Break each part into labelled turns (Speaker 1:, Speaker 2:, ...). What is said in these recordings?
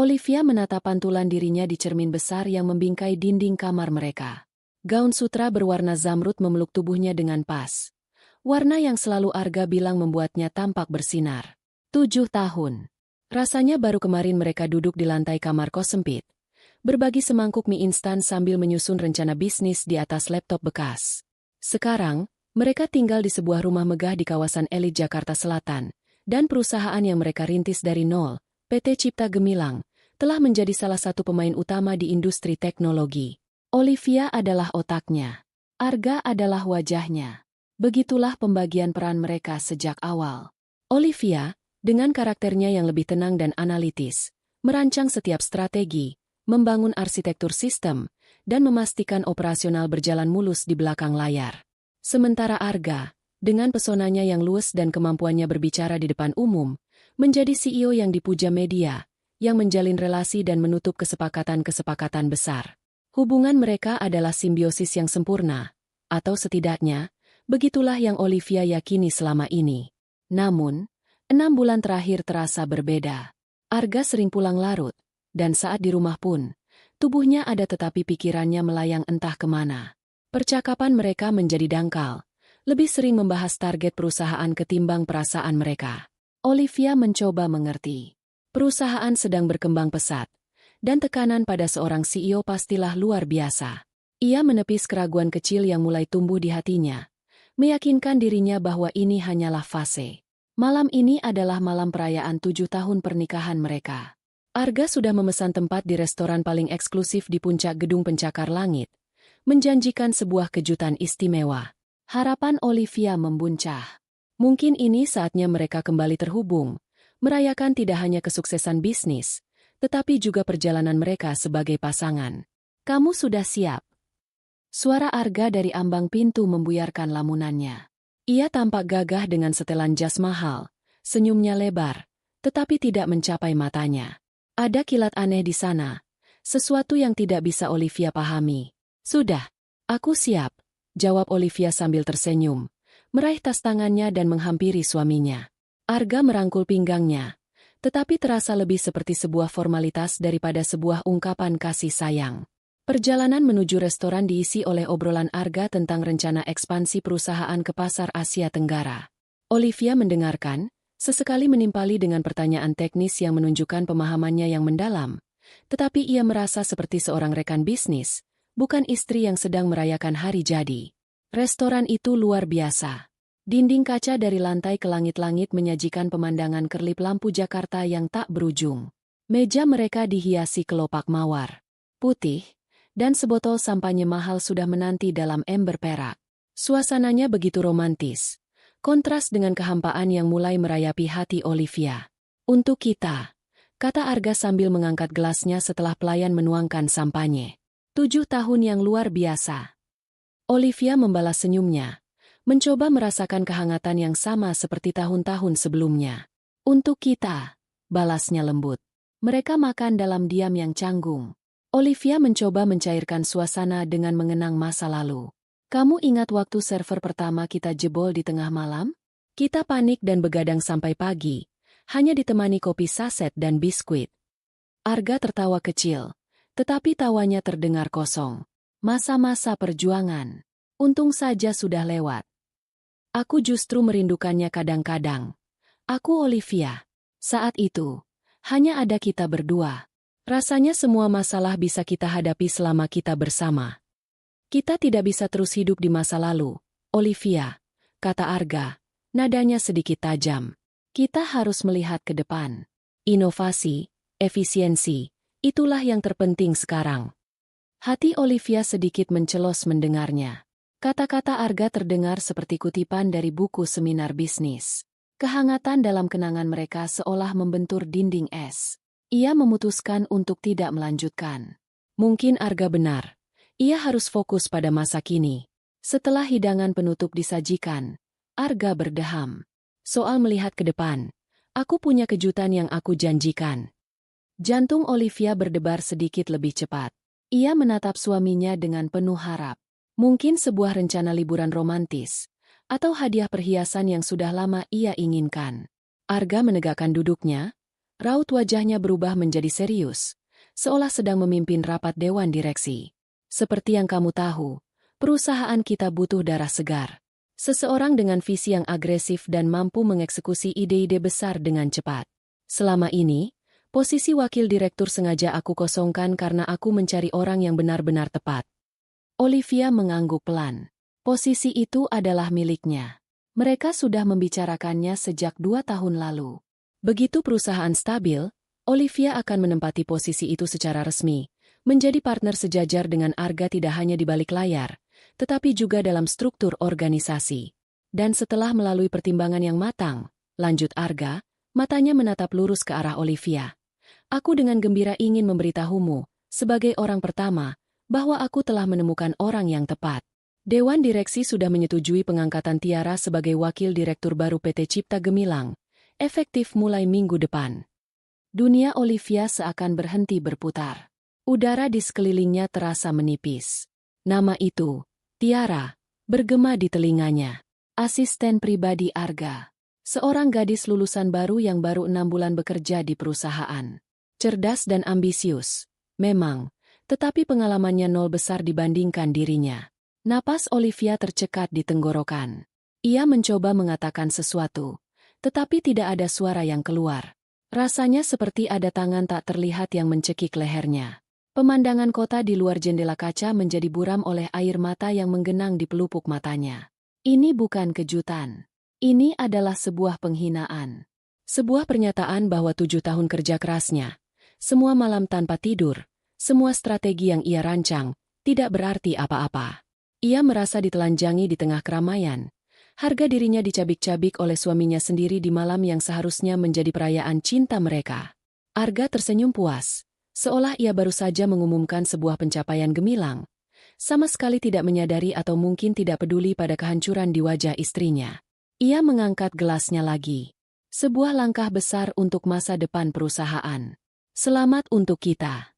Speaker 1: Olivia menatap pantulan dirinya di cermin besar yang membingkai dinding kamar mereka. Gaun sutra berwarna zamrud memeluk tubuhnya dengan pas. Warna yang selalu Arga bilang membuatnya tampak bersinar. 7 tahun. Rasanya baru kemarin mereka duduk di lantai kamar kos sempit, berbagi semangkuk mie instan sambil menyusun rencana bisnis di atas laptop bekas. Sekarang, mereka tinggal di sebuah rumah megah di kawasan elit Jakarta Selatan, dan perusahaan yang mereka rintis dari nol, PT Cipta Gemilang, telah menjadi salah satu pemain utama di industri teknologi. Olivia adalah otaknya. Arga adalah wajahnya. Begitulah pembagian peran mereka sejak awal. Olivia, dengan karakternya yang lebih tenang dan analitis, merancang setiap strategi, membangun arsitektur sistem, dan memastikan operasional berjalan mulus di belakang layar. Sementara Arga, dengan pesonanya yang luwes dan kemampuannya berbicara di depan umum, menjadi CEO yang dipuja media, yang menjalin relasi dan menutup kesepakatan-kesepakatan besar. Hubungan mereka adalah simbiosis yang sempurna, atau setidaknya, begitulah yang Olivia yakini selama ini. Namun, 6 bulan terakhir terasa berbeda. Arga sering pulang larut, dan saat di rumah pun, tubuhnya ada tetapi pikirannya melayang entah kemana. Percakapan mereka menjadi dangkal, lebih sering membahas target perusahaan ketimbang perasaan mereka. Olivia mencoba mengerti. Perusahaan sedang berkembang pesat, dan tekanan pada seorang CEO pastilah luar biasa. Ia menepis keraguan kecil yang mulai tumbuh di hatinya, meyakinkan dirinya bahwa ini hanyalah fase. Malam ini adalah malam perayaan 7 tahun pernikahan mereka. Arga sudah memesan tempat di restoran paling eksklusif di puncak gedung pencakar langit, menjanjikan sebuah kejutan istimewa. Harapan Olivia membuncah. Mungkin ini saatnya mereka kembali terhubung, merayakan tidak hanya kesuksesan bisnis, tetapi juga perjalanan mereka sebagai pasangan. Kamu sudah siap? Suara Arga dari ambang pintu membuyarkan lamunannya. Ia tampak gagah dengan setelan jas mahal, senyumnya lebar, tetapi tidak mencapai matanya. Ada kilat aneh di sana, sesuatu yang tidak bisa Olivia pahami. Sudah, aku siap, jawab Olivia sambil tersenyum, meraih tas tangannya dan menghampiri suaminya. Arga merangkul pinggangnya, tetapi terasa lebih seperti sebuah formalitas daripada sebuah ungkapan kasih sayang. Perjalanan menuju restoran diisi oleh obrolan Arga tentang rencana ekspansi perusahaan ke pasar Asia Tenggara. Olivia mendengarkan, sesekali menimpali dengan pertanyaan teknis yang menunjukkan pemahamannya yang mendalam, tetapi ia merasa seperti seorang rekan bisnis, bukan istri yang sedang merayakan hari jadi. Restoran itu luar biasa. Dinding kaca dari lantai ke langit-langit menyajikan pemandangan kerlip lampu Jakarta yang tak berujung. Meja mereka dihiasi kelopak mawar putih, dan sebotol sampanye mahal sudah menanti dalam ember perak. Suasananya begitu romantis, kontras dengan kehampaan yang mulai merayapi hati Olivia. Untuk kita, kata Arga sambil mengangkat gelasnya setelah pelayan menuangkan sampanye. 7 tahun yang luar biasa. Olivia membalas senyumnya, mencoba merasakan kehangatan yang sama seperti tahun-tahun sebelumnya. Untuk kita, balasnya lembut. Mereka makan dalam diam yang canggung. Olivia mencoba mencairkan suasana dengan mengenang masa lalu. Kamu ingat waktu server pertama kita jebol di tengah malam? Kita panik dan begadang sampai pagi, hanya ditemani kopi saset dan biskuit. Arga tertawa kecil, tetapi tawanya terdengar kosong. Masa-masa perjuangan. Untung saja sudah lewat. Aku justru merindukannya kadang-kadang. Aku Olivia. Saat itu, hanya ada kita berdua. Rasanya semua masalah bisa kita hadapi selama kita bersama. Kita tidak bisa terus hidup di masa lalu, Olivia, kata Arga, nadanya sedikit tajam. Kita harus melihat ke depan. Inovasi, efisiensi, itulah yang terpenting sekarang. Hati Olivia sedikit mencelos mendengarnya. Kata-kata Arga terdengar seperti kutipan dari buku seminar bisnis. Kehangatan dalam kenangan mereka seolah membentur dinding es. Ia memutuskan untuk tidak melanjutkan. Mungkin Arga benar. Ia harus fokus pada masa kini. Setelah hidangan penutup disajikan, Arga berdeham. Soal melihat ke depan, aku punya kejutan yang aku janjikan. Jantung Olivia berdebar sedikit lebih cepat. Ia menatap suaminya dengan penuh harap. Mungkin sebuah rencana liburan romantis, atau hadiah perhiasan yang sudah lama ia inginkan. Arga menegakkan duduknya, Raut wajahnya berubah menjadi serius, seolah sedang memimpin rapat dewan direksi. Seperti yang kamu tahu, perusahaan kita butuh darah segar. Seseorang dengan visi yang agresif dan mampu mengeksekusi ide-ide besar dengan cepat. Selama ini, posisi wakil direktur sengaja aku kosongkan karena aku mencari orang yang benar-benar tepat. Olivia mengangguk pelan. Posisi itu adalah miliknya. Mereka sudah membicarakannya sejak 2 tahun lalu. Begitu perusahaan stabil, Olivia akan menempati posisi itu secara resmi, menjadi partner sejajar dengan Arga tidak hanya di balik layar, tetapi juga dalam struktur organisasi. Dan setelah melalui pertimbangan yang matang, lanjut Arga, matanya menatap lurus ke arah Olivia. Aku dengan gembira ingin memberitahumu, sebagai orang pertama, bahwa aku telah menemukan orang yang tepat. Dewan Direksi sudah menyetujui pengangkatan Tiara sebagai wakil direktur baru PT Cipta Gemilang, efektif mulai minggu depan. Dunia Olivia seakan berhenti berputar. Udara di sekelilingnya terasa menipis. Nama itu, Tiara, bergema di telinganya. Asisten pribadi Arga. Seorang gadis lulusan baru yang baru 6 bulan bekerja di perusahaan. Cerdas dan ambisius, memang, tetapi pengalamannya nol besar dibandingkan dirinya. Napas Olivia tercekat di tenggorokan. Ia mencoba mengatakan sesuatu, tetapi tidak ada suara yang keluar. Rasanya seperti ada tangan tak terlihat yang mencekik lehernya. Pemandangan kota di luar jendela kaca menjadi buram oleh air mata yang menggenang di pelupuk matanya. Ini bukan kejutan. Ini adalah sebuah penghinaan. Sebuah pernyataan bahwa 7 tahun kerja kerasnya, semua malam tanpa tidur, semua strategi yang ia rancang, tidak berarti apa-apa. Ia merasa ditelanjangi di tengah keramaian. Harga dirinya dicabik-cabik oleh suaminya sendiri di malam yang seharusnya menjadi perayaan cinta mereka. Arga tersenyum puas, seolah ia baru saja mengumumkan sebuah pencapaian gemilang. Sama sekali tidak menyadari atau mungkin tidak peduli pada kehancuran di wajah istrinya. Ia mengangkat gelasnya lagi. Sebuah langkah besar untuk masa depan perusahaan. Selamat untuk kita.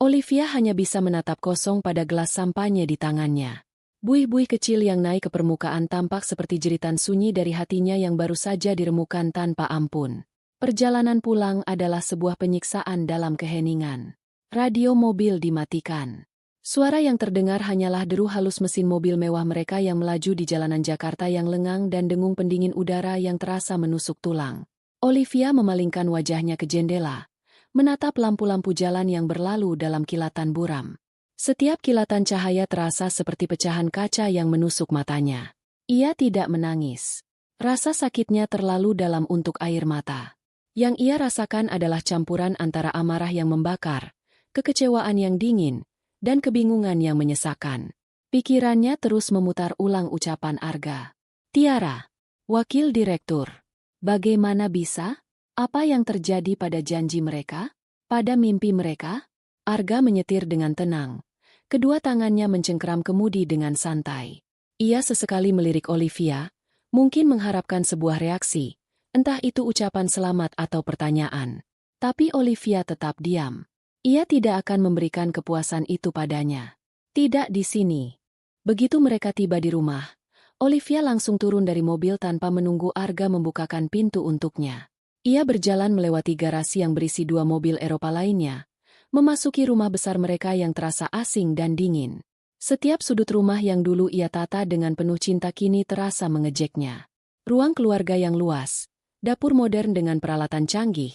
Speaker 1: Olivia hanya bisa menatap kosong pada gelas sampahnya di tangannya. Buih-buih kecil yang naik ke permukaan tampak seperti jeritan sunyi dari hatinya yang baru saja diremukan tanpa ampun. Perjalanan pulang adalah sebuah penyiksaan dalam keheningan. Radio mobil dimatikan. Suara yang terdengar hanyalah deru halus mesin mobil mewah mereka yang melaju di jalanan Jakarta yang lengang dan dengung pendingin udara yang terasa menusuk tulang. Olivia memalingkan wajahnya ke jendela, menatap lampu-lampu jalan yang berlalu dalam kilatan buram. Setiap kilatan cahaya terasa seperti pecahan kaca yang menusuk matanya. Ia tidak menangis. Rasa sakitnya terlalu dalam untuk air mata. Yang ia rasakan adalah campuran antara amarah yang membakar, kekecewaan yang dingin, dan kebingungan yang menyesakan. Pikirannya terus memutar ulang ucapan Arga. Tiara, wakil direktur. Bagaimana bisa? Apa yang terjadi pada janji mereka? Pada mimpi mereka? Arga menyetir dengan tenang. Kedua tangannya mencengkeram kemudi dengan santai. Ia sesekali melirik Olivia, mungkin mengharapkan sebuah reaksi, entah itu ucapan selamat atau pertanyaan. Tapi Olivia tetap diam. Ia tidak akan memberikan kepuasan itu padanya. Tidak di sini. Begitu mereka tiba di rumah, Olivia langsung turun dari mobil tanpa menunggu Arga membukakan pintu untuknya. Ia berjalan melewati garasi yang berisi 2 mobil Eropa lainnya, memasuki rumah besar mereka yang terasa asing dan dingin. Setiap sudut rumah yang dulu ia tata dengan penuh cinta kini terasa mengejeknya. Ruang keluarga yang luas, dapur modern dengan peralatan canggih,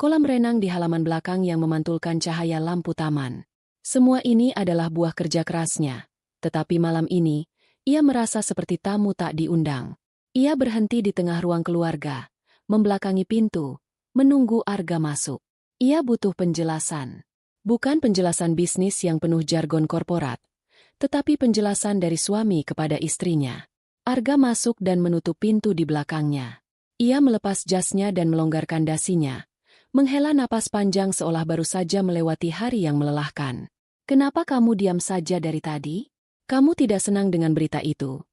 Speaker 1: kolam renang di halaman belakang yang memantulkan cahaya lampu taman. Semua ini adalah buah kerja kerasnya, tetapi malam ini, ia merasa seperti tamu tak diundang. Ia berhenti di tengah ruang keluarga, membelakangi pintu, menunggu Arga masuk. Ia butuh penjelasan. Bukan penjelasan bisnis yang penuh jargon korporat, tetapi penjelasan dari suami kepada istrinya. Arga masuk dan menutup pintu di belakangnya. Ia melepas jasnya dan melonggarkan dasinya, menghela napas panjang seolah baru saja melewati hari yang melelahkan. Kenapa kamu diam saja dari tadi? Kamu tidak senang dengan berita itu?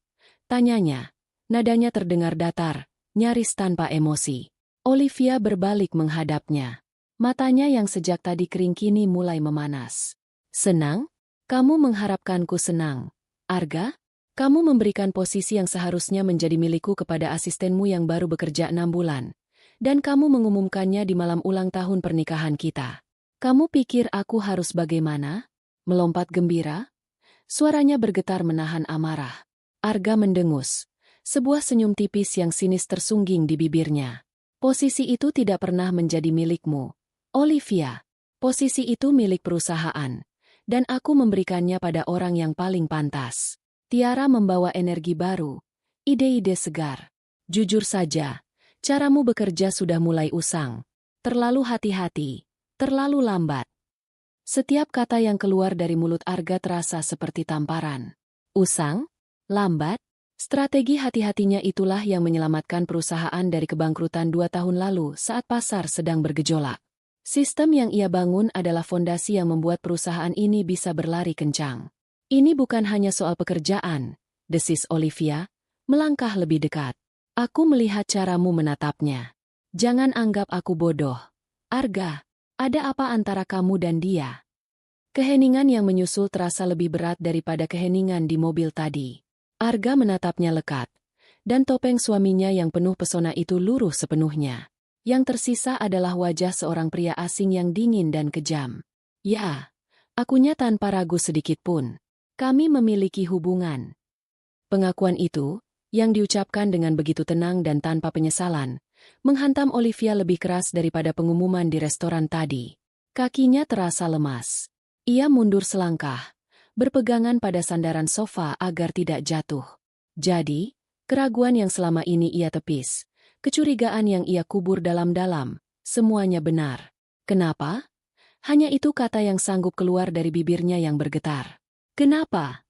Speaker 1: Tanyanya. Nadanya terdengar datar, nyaris tanpa emosi. Olivia berbalik menghadapnya. Matanya yang sejak tadi kering kini mulai memanas. Senang? Kamu mengharapkanku senang. Arga? Kamu memberikan posisi yang seharusnya menjadi milikku kepada asistenmu yang baru bekerja 6 bulan. Dan kamu mengumumkannya di malam ulang tahun pernikahan kita. Kamu pikir aku harus bagaimana? Melompat gembira? Suaranya bergetar menahan amarah. Arga mendengus. Sebuah senyum tipis yang sinis tersungging di bibirnya. Posisi itu tidak pernah menjadi milikmu, Olivia. Posisi itu milik perusahaan. Dan aku memberikannya pada orang yang paling pantas. Tiara membawa energi baru, ide-ide segar. Jujur saja, caramu bekerja sudah mulai usang. Terlalu hati-hati, terlalu lambat. Setiap kata yang keluar dari mulut Arga terasa seperti tamparan. Usang? Lambat? Strategi hati-hatinya itulah yang menyelamatkan perusahaan dari kebangkrutan 2 tahun lalu saat pasar sedang bergejolak. Sistem yang ia bangun adalah fondasi yang membuat perusahaan ini bisa berlari kencang. Ini bukan hanya soal pekerjaan, desis Olivia, melangkah lebih dekat. Aku melihat caramu menatapnya. Jangan anggap aku bodoh. Arga, ada apa antara kamu dan dia? Keheningan yang menyusul terasa lebih berat daripada keheningan di mobil tadi. Arga menatapnya lekat, dan topeng suaminya yang penuh pesona itu luruh sepenuhnya. Yang tersisa adalah wajah seorang pria asing yang dingin dan kejam. Ya, akunya tanpa ragu sedikit pun. Kami memiliki hubungan. Pengakuan itu, yang diucapkan dengan begitu tenang dan tanpa penyesalan, menghantam Olivia lebih keras daripada pengumuman di restoran tadi. Kakinya terasa lemas. Ia mundur selangkah, berpegangan pada sandaran sofa agar tidak jatuh. Jadi, keraguan yang selama ini ia tepis, kecurigaan yang ia kubur dalam-dalam, semuanya benar. Kenapa? Hanya itu kata yang sanggup keluar dari bibirnya yang bergetar. Kenapa?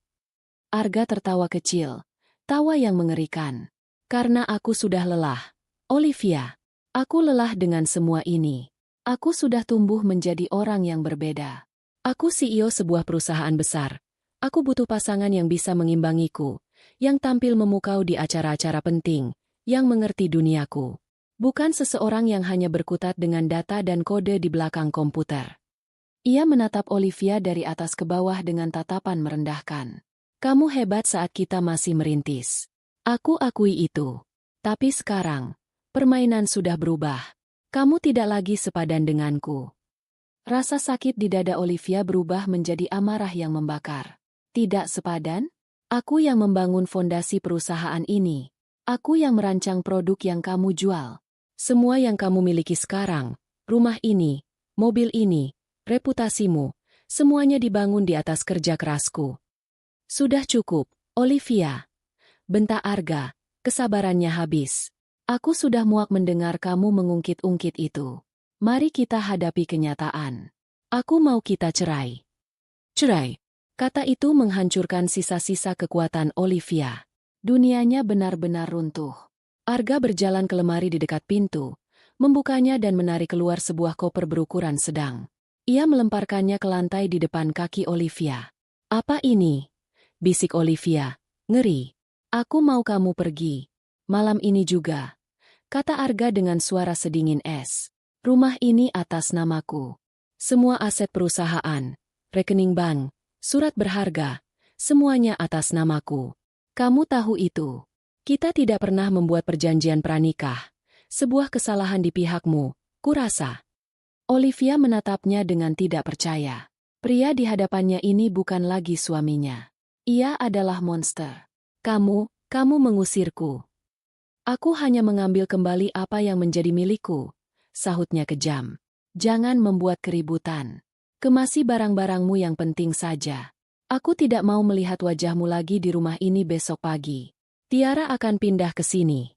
Speaker 1: Arga tertawa kecil, tawa yang mengerikan. Karena aku sudah lelah. Olivia, aku lelah dengan semua ini. Aku sudah tumbuh menjadi orang yang berbeda. Aku CEO sebuah perusahaan besar. Aku butuh pasangan yang bisa mengimbangiku, yang tampil memukau di acara-acara penting, yang mengerti duniaku. Bukan seseorang yang hanya berkutat dengan data dan kode di belakang komputer. Ia menatap Olivia dari atas ke bawah dengan tatapan merendahkan. Kamu hebat saat kita masih merintis. Aku akui itu. Tapi sekarang, permainan sudah berubah. Kamu tidak lagi sepadan denganku. Rasa sakit di dada Olivia berubah menjadi amarah yang membakar. Tidak sepadan? Aku yang membangun fondasi perusahaan ini. Aku yang merancang produk yang kamu jual. Semua yang kamu miliki sekarang, rumah ini, mobil ini, reputasimu, semuanya dibangun di atas kerja kerasku. Sudah cukup, Olivia. Bentak Arga, kesabarannya habis. Aku sudah muak mendengar kamu mengungkit-ungkit itu. Mari kita hadapi kenyataan. Aku mau kita cerai. Cerai. Kata itu menghancurkan sisa-sisa kekuatan Olivia. Dunianya benar-benar runtuh. Arga berjalan ke lemari di dekat pintu, membukanya dan menarik keluar sebuah koper berukuran sedang. Ia melemparkannya ke lantai di depan kaki Olivia. Apa ini? Bisik Olivia, ngeri. Aku mau kamu pergi. Malam ini juga. Kata Arga dengan suara sedingin es. Rumah ini atas namaku. Semua aset perusahaan, rekening bank, surat berharga, semuanya atas namaku. Kamu tahu itu. Kita tidak pernah membuat perjanjian pranikah. Sebuah kesalahan di pihakmu, kurasa. Olivia menatapnya dengan tidak percaya. Pria di hadapannya ini bukan lagi suaminya. Ia adalah monster. Kamu mengusirku. Aku hanya mengambil kembali apa yang menjadi milikku, sahutnya kejam. Jangan membuat keributan. Kemasi barang-barangmu yang penting saja. Aku tidak mau melihat wajahmu lagi di rumah ini besok pagi. Tiara akan pindah ke sini.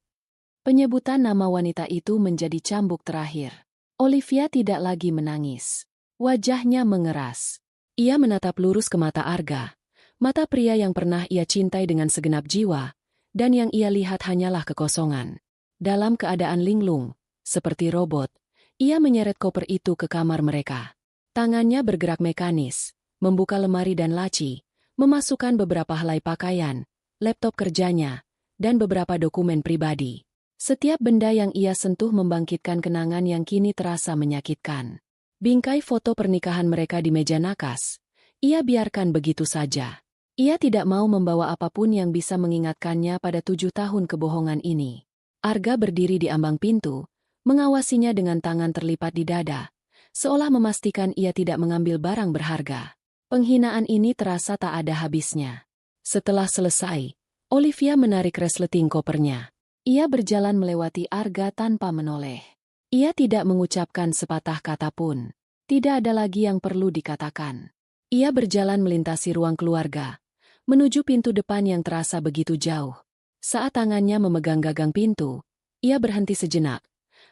Speaker 1: Penyebutan nama wanita itu menjadi cambuk terakhir. Olivia tidak lagi menangis. Wajahnya mengeras. Ia menatap lurus ke mata Arga. Mata pria yang pernah ia cintai dengan segenap jiwa, dan yang ia lihat hanyalah kekosongan. Dalam keadaan linglung, seperti robot, ia menyeret koper itu ke kamar mereka. Tangannya bergerak mekanis, membuka lemari dan laci, memasukkan beberapa helai pakaian, laptop kerjanya, dan beberapa dokumen pribadi. Setiap benda yang ia sentuh membangkitkan kenangan yang kini terasa menyakitkan. Bingkai foto pernikahan mereka di meja nakas. Ia biarkan begitu saja. Ia tidak mau membawa apapun yang bisa mengingatkannya pada 7 tahun kebohongan ini. Arga berdiri di ambang pintu, mengawasinya dengan tangan terlipat di dada, seolah memastikan ia tidak mengambil barang berharga. Penghinaan ini terasa tak ada habisnya. Setelah selesai, Olivia menarik resleting kopernya. Ia berjalan melewati Arga tanpa menoleh. Ia tidak mengucapkan sepatah kata pun. Tidak ada lagi yang perlu dikatakan. Ia berjalan melintasi ruang keluarga, menuju pintu depan yang terasa begitu jauh. Saat tangannya memegang gagang pintu, ia berhenti sejenak,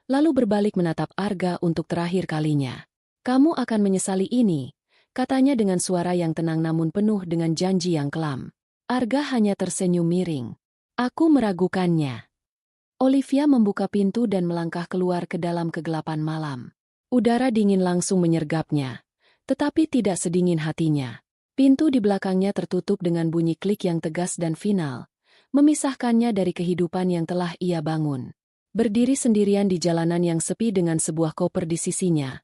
Speaker 1: lalu berbalik menatap Arga untuk terakhir kalinya. "Kamu akan menyesali ini," katanya dengan suara yang tenang namun penuh dengan janji yang kelam. Arga hanya tersenyum miring. "Aku meragukannya." Olivia membuka pintu dan melangkah keluar ke dalam kegelapan malam. Udara dingin langsung menyergapnya, tetapi tidak sedingin hatinya. Pintu di belakangnya tertutup dengan bunyi klik yang tegas dan final, memisahkannya dari kehidupan yang telah ia bangun. Berdiri sendirian di jalanan yang sepi dengan sebuah koper di sisinya,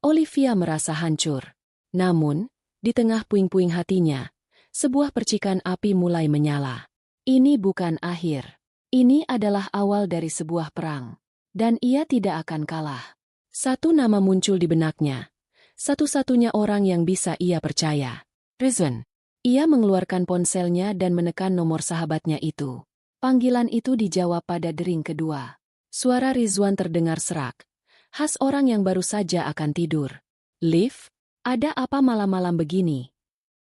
Speaker 1: Olivia merasa hancur. Namun, di tengah puing-puing hatinya, sebuah percikan api mulai menyala. Ini bukan akhir. Ini adalah awal dari sebuah perang. Dan ia tidak akan kalah. Satu nama muncul di benaknya. Satu-satunya orang yang bisa ia percaya. Rizwan. Ia mengeluarkan ponselnya dan menekan nomor sahabatnya itu. Panggilan itu dijawab pada dering kedua. Suara Rizwan terdengar serak. Khas orang yang baru saja akan tidur. "Liv, ada apa malam-malam begini?"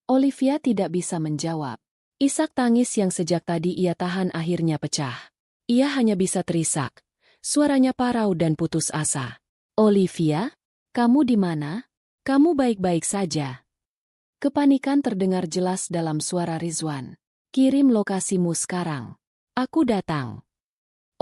Speaker 1: Olivia tidak bisa menjawab. Isak tangis yang sejak tadi ia tahan akhirnya pecah. Ia hanya bisa terisak. Suaranya parau dan putus asa. "Olivia, kamu di mana? Kamu baik-baik saja?" Kepanikan terdengar jelas dalam suara Rizwan. "Kirim lokasimu sekarang. Aku datang."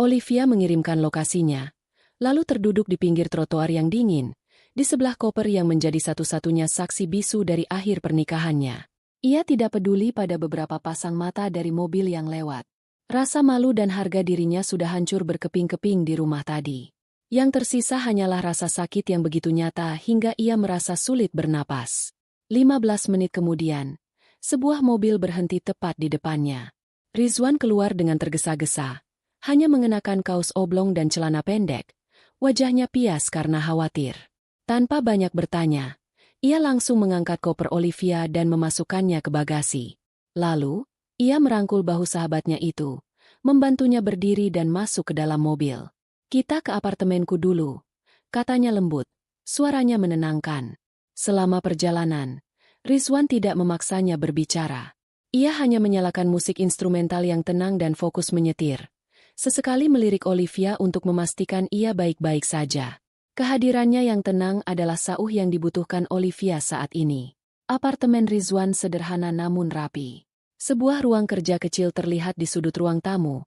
Speaker 1: Olivia mengirimkan lokasinya, lalu terduduk di pinggir trotoar yang dingin, di sebelah koper yang menjadi satu-satunya saksi bisu dari akhir pernikahannya. Ia tidak peduli pada beberapa pasang mata dari mobil yang lewat. Rasa malu dan harga dirinya sudah hancur berkeping-keping di rumah tadi. Yang tersisa hanyalah rasa sakit yang begitu nyata hingga ia merasa sulit bernapas. 15 menit kemudian, sebuah mobil berhenti tepat di depannya. Rizwan keluar dengan tergesa-gesa, hanya mengenakan kaos oblong dan celana pendek. Wajahnya pias karena khawatir. Tanpa banyak bertanya, ia langsung mengangkat koper Olivia dan memasukkannya ke bagasi. Lalu, ia merangkul bahu sahabatnya itu, membantunya berdiri dan masuk ke dalam mobil. "Kita ke apartemenku dulu," katanya lembut, suaranya menenangkan. Selama perjalanan, Rizwan tidak memaksanya berbicara. Ia hanya menyalakan musik instrumental yang tenang dan fokus menyetir. Sesekali melirik Olivia untuk memastikan ia baik-baik saja. Kehadirannya yang tenang adalah sauh yang dibutuhkan Olivia saat ini. Apartemen Rizwan sederhana namun rapi. Sebuah ruang kerja kecil terlihat di sudut ruang tamu,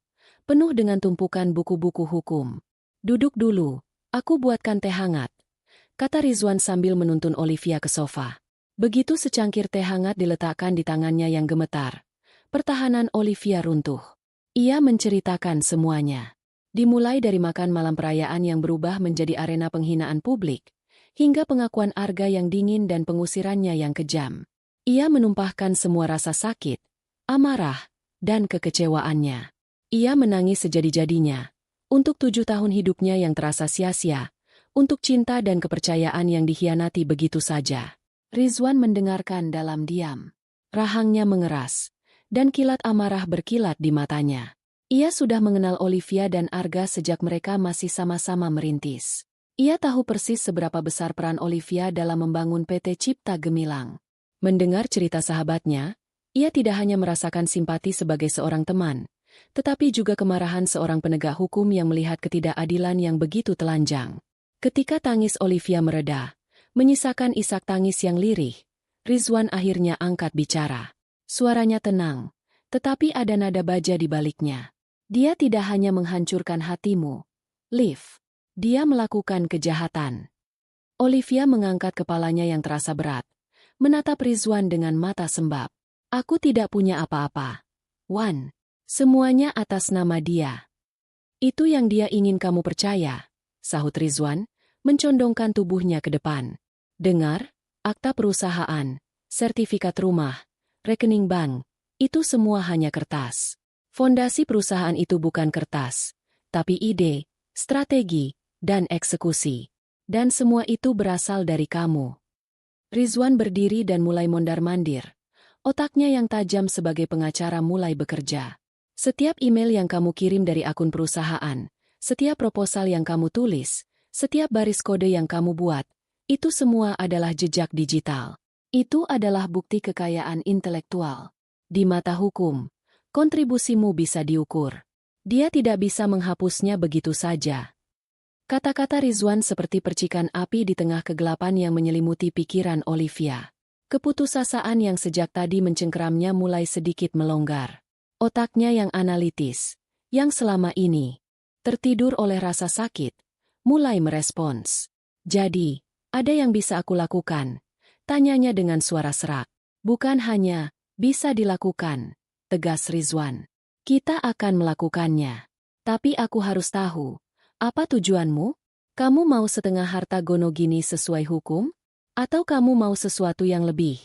Speaker 1: penuh dengan tumpukan buku-buku hukum. "Duduk dulu, aku buatkan teh hangat," kata Rizwan sambil menuntun Olivia ke sofa. Begitu secangkir teh hangat diletakkan di tangannya yang gemetar, pertahanan Olivia runtuh. Ia menceritakan semuanya. Dimulai dari makan malam perayaan yang berubah menjadi arena penghinaan publik, hingga pengakuan Arga yang dingin dan pengusirannya yang kejam. Ia menumpahkan semua rasa sakit, amarah, dan kekecewaannya. Ia menangis sejadi-jadinya, untuk 7 tahun hidupnya yang terasa sia-sia, untuk cinta dan kepercayaan yang dikhianati begitu saja. Rizwan mendengarkan dalam diam. Rahangnya mengeras, dan kilat amarah berkilat di matanya. Ia sudah mengenal Olivia dan Arga sejak mereka masih sama-sama merintis. Ia tahu persis seberapa besar peran Olivia dalam membangun PT Cipta Gemilang. Mendengar cerita sahabatnya, ia tidak hanya merasakan simpati sebagai seorang teman, tetapi juga kemarahan seorang penegak hukum yang melihat ketidakadilan yang begitu telanjang. Ketika tangis Olivia mereda, menyisakan isak tangis yang lirih, Rizwan akhirnya angkat bicara. Suaranya tenang, tetapi ada nada baja di baliknya. "Dia tidak hanya menghancurkan hatimu, Liv. Dia melakukan kejahatan." Olivia mengangkat kepalanya yang terasa berat, menatap Rizwan dengan mata sembab. "Aku tidak punya apa-apa, Wan. Semuanya atas nama dia." "Itu yang dia ingin kamu percaya," sahut Rizwan, mencondongkan tubuhnya ke depan. "Dengar, akta perusahaan, sertifikat rumah, rekening bank, itu semua hanya kertas. Fondasi perusahaan itu bukan kertas, tapi ide, strategi, dan eksekusi. Dan semua itu berasal dari kamu. Rizwan berdiri dan mulai mondar-mandir. Otaknya yang tajam sebagai pengacara mulai bekerja. Setiap email yang kamu kirim dari akun perusahaan, setiap proposal yang kamu tulis, setiap baris kode yang kamu buat, itu semua adalah jejak digital. Itu adalah bukti kekayaan intelektual. Di mata hukum, kontribusimu bisa diukur. Dia tidak bisa menghapusnya begitu saja. Kata-kata Rizwan seperti percikan api di tengah kegelapan yang menyelimuti pikiran Olivia. Keputusasaan yang sejak tadi mencengkeramnya mulai sedikit melonggar. Otaknya yang analitis, yang selama ini tertidur oleh rasa sakit, mulai merespons. Jadi, ada yang bisa aku lakukan? Tanyanya dengan suara serak. Bukan hanya bisa dilakukan, tegas Rizwan. Kita akan melakukannya. Tapi aku harus tahu. Apa tujuanmu? Kamu mau setengah harta Gonogini sesuai hukum? Atau kamu mau sesuatu yang lebih?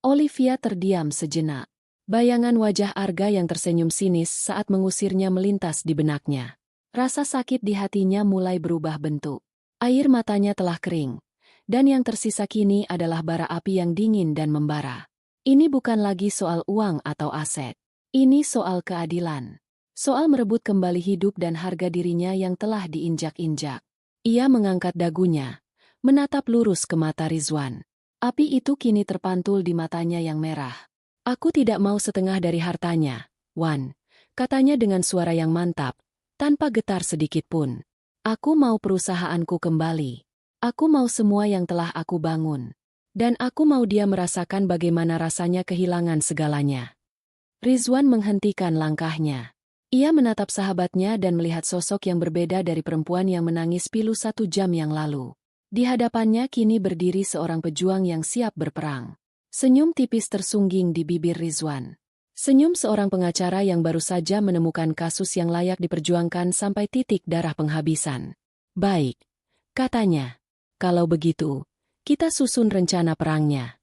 Speaker 1: Olivia terdiam sejenak. Bayangan wajah Arga yang tersenyum sinis saat mengusirnya melintas di benaknya. Rasa sakit di hatinya mulai berubah bentuk. Air matanya telah kering. Dan yang tersisa kini adalah bara api yang dingin dan membara. Ini bukan lagi soal uang atau aset. Ini soal keadilan. Soal merebut kembali hidup dan harga dirinya yang telah diinjak-injak. Ia mengangkat dagunya, menatap lurus ke mata Rizwan. Api itu kini terpantul di matanya yang merah. Aku tidak mau setengah dari hartanya, Wan, katanya dengan suara yang mantap, tanpa getar sedikit pun. Aku mau perusahaanku kembali. Aku mau semua yang telah aku bangun. Dan aku mau dia merasakan bagaimana rasanya kehilangan segalanya. Rizwan menghentikan langkahnya. Ia menatap sahabatnya dan melihat sosok yang berbeda dari perempuan yang menangis pilu 1 jam yang lalu. Di hadapannya kini berdiri seorang pejuang yang siap berperang. Senyum tipis tersungging di bibir Rizwan. Senyum seorang pengacara yang baru saja menemukan kasus yang layak diperjuangkan sampai titik darah penghabisan. Baik, katanya. Kalau begitu, kita susun rencana perangnya.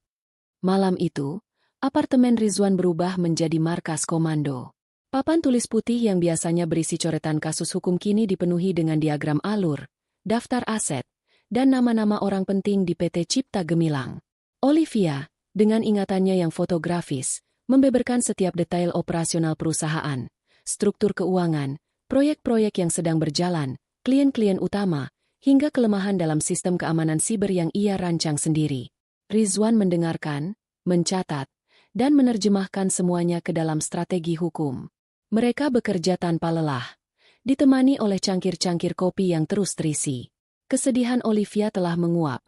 Speaker 1: Malam itu, apartemen Rizwan berubah menjadi markas komando. Papan tulis putih yang biasanya berisi coretan kasus hukum kini dipenuhi dengan diagram alur, daftar aset, dan nama-nama orang penting di PT Cipta Gemilang. Olivia, dengan ingatannya yang fotografis, membeberkan setiap detail operasional perusahaan, struktur keuangan, proyek-proyek yang sedang berjalan, klien-klien utama, hingga kelemahan dalam sistem keamanan siber yang ia rancang sendiri. Rizwan mendengarkan, mencatat, dan menerjemahkan semuanya ke dalam strategi hukum. Mereka bekerja tanpa lelah, ditemani oleh cangkir-cangkir kopi yang terus terisi. Kesedihan Olivia telah menguap,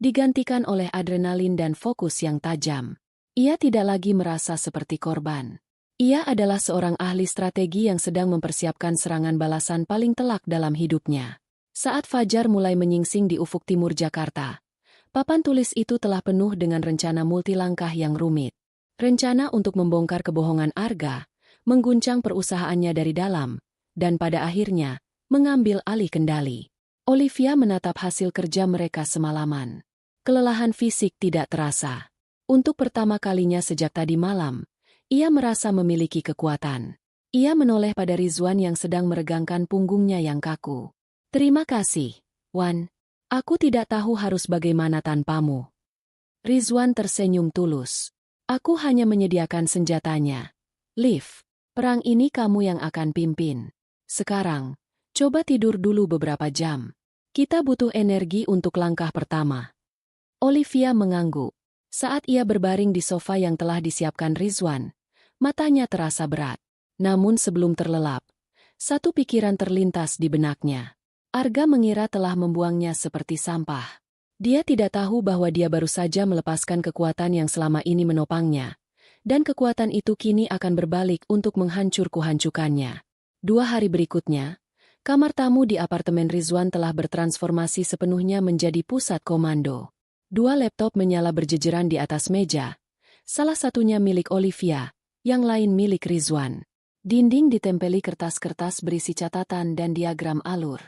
Speaker 1: digantikan oleh adrenalin dan fokus yang tajam. Ia tidak lagi merasa seperti korban. Ia adalah seorang ahli strategi yang sedang mempersiapkan serangan balasan paling telak dalam hidupnya. Saat fajar mulai menyingsing di ufuk timur Jakarta, papan tulis itu telah penuh dengan rencana multilangkah yang rumit. Rencana untuk membongkar kebohongan Arga, mengguncang perusahaannya dari dalam, dan pada akhirnya, mengambil alih kendali. Olivia menatap hasil kerja mereka semalaman. Kelelahan fisik tidak terasa. Untuk pertama kalinya sejak tadi malam, ia merasa memiliki kekuatan. Ia menoleh pada Rizwan yang sedang meregangkan punggungnya yang kaku. Terima kasih, Wan. Aku tidak tahu harus bagaimana tanpamu. Rizwan tersenyum tulus. Aku hanya menyediakan senjatanya. Liv, perang ini kamu yang akan pimpin. Sekarang, coba tidur dulu beberapa jam. Kita butuh energi untuk langkah pertama. Olivia mengangguk. Saat ia berbaring di sofa yang telah disiapkan Rizwan, matanya terasa berat. Namun sebelum terlelap, satu pikiran terlintas di benaknya. Arga mengira telah membuangnya seperti sampah. Dia tidak tahu bahwa dia baru saja melepaskan kekuatan yang selama ini menopangnya. Dan kekuatan itu kini akan berbalik untuk menghancur-kuhancukannya. 2 hari berikutnya, kamar tamu di apartemen Rizwan telah bertransformasi sepenuhnya menjadi pusat komando. 2 laptop menyala berjejeran di atas meja, salah satunya milik Olivia, yang lain milik Rizwan. Dinding ditempeli kertas-kertas berisi catatan dan diagram alur.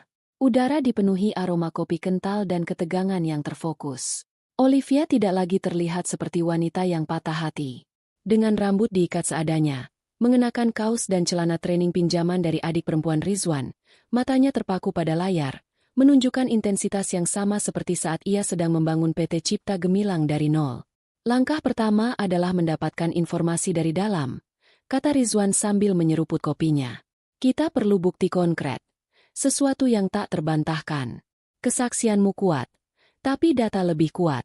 Speaker 1: Udara dipenuhi aroma kopi kental dan ketegangan yang terfokus. Olivia tidak lagi terlihat seperti wanita yang patah hati. Dengan rambut diikat seadanya, mengenakan kaos dan celana training pinjaman dari adik perempuan Rizwan, matanya terpaku pada layar, menunjukkan intensitas yang sama seperti saat ia sedang membangun PT Cipta Gemilang dari nol. Langkah pertama adalah mendapatkan informasi dari dalam, kata Rizwan sambil menyeruput kopinya. Kita perlu bukti konkret, sesuatu yang tak terbantahkan. Kesaksianmu kuat, tapi data lebih kuat.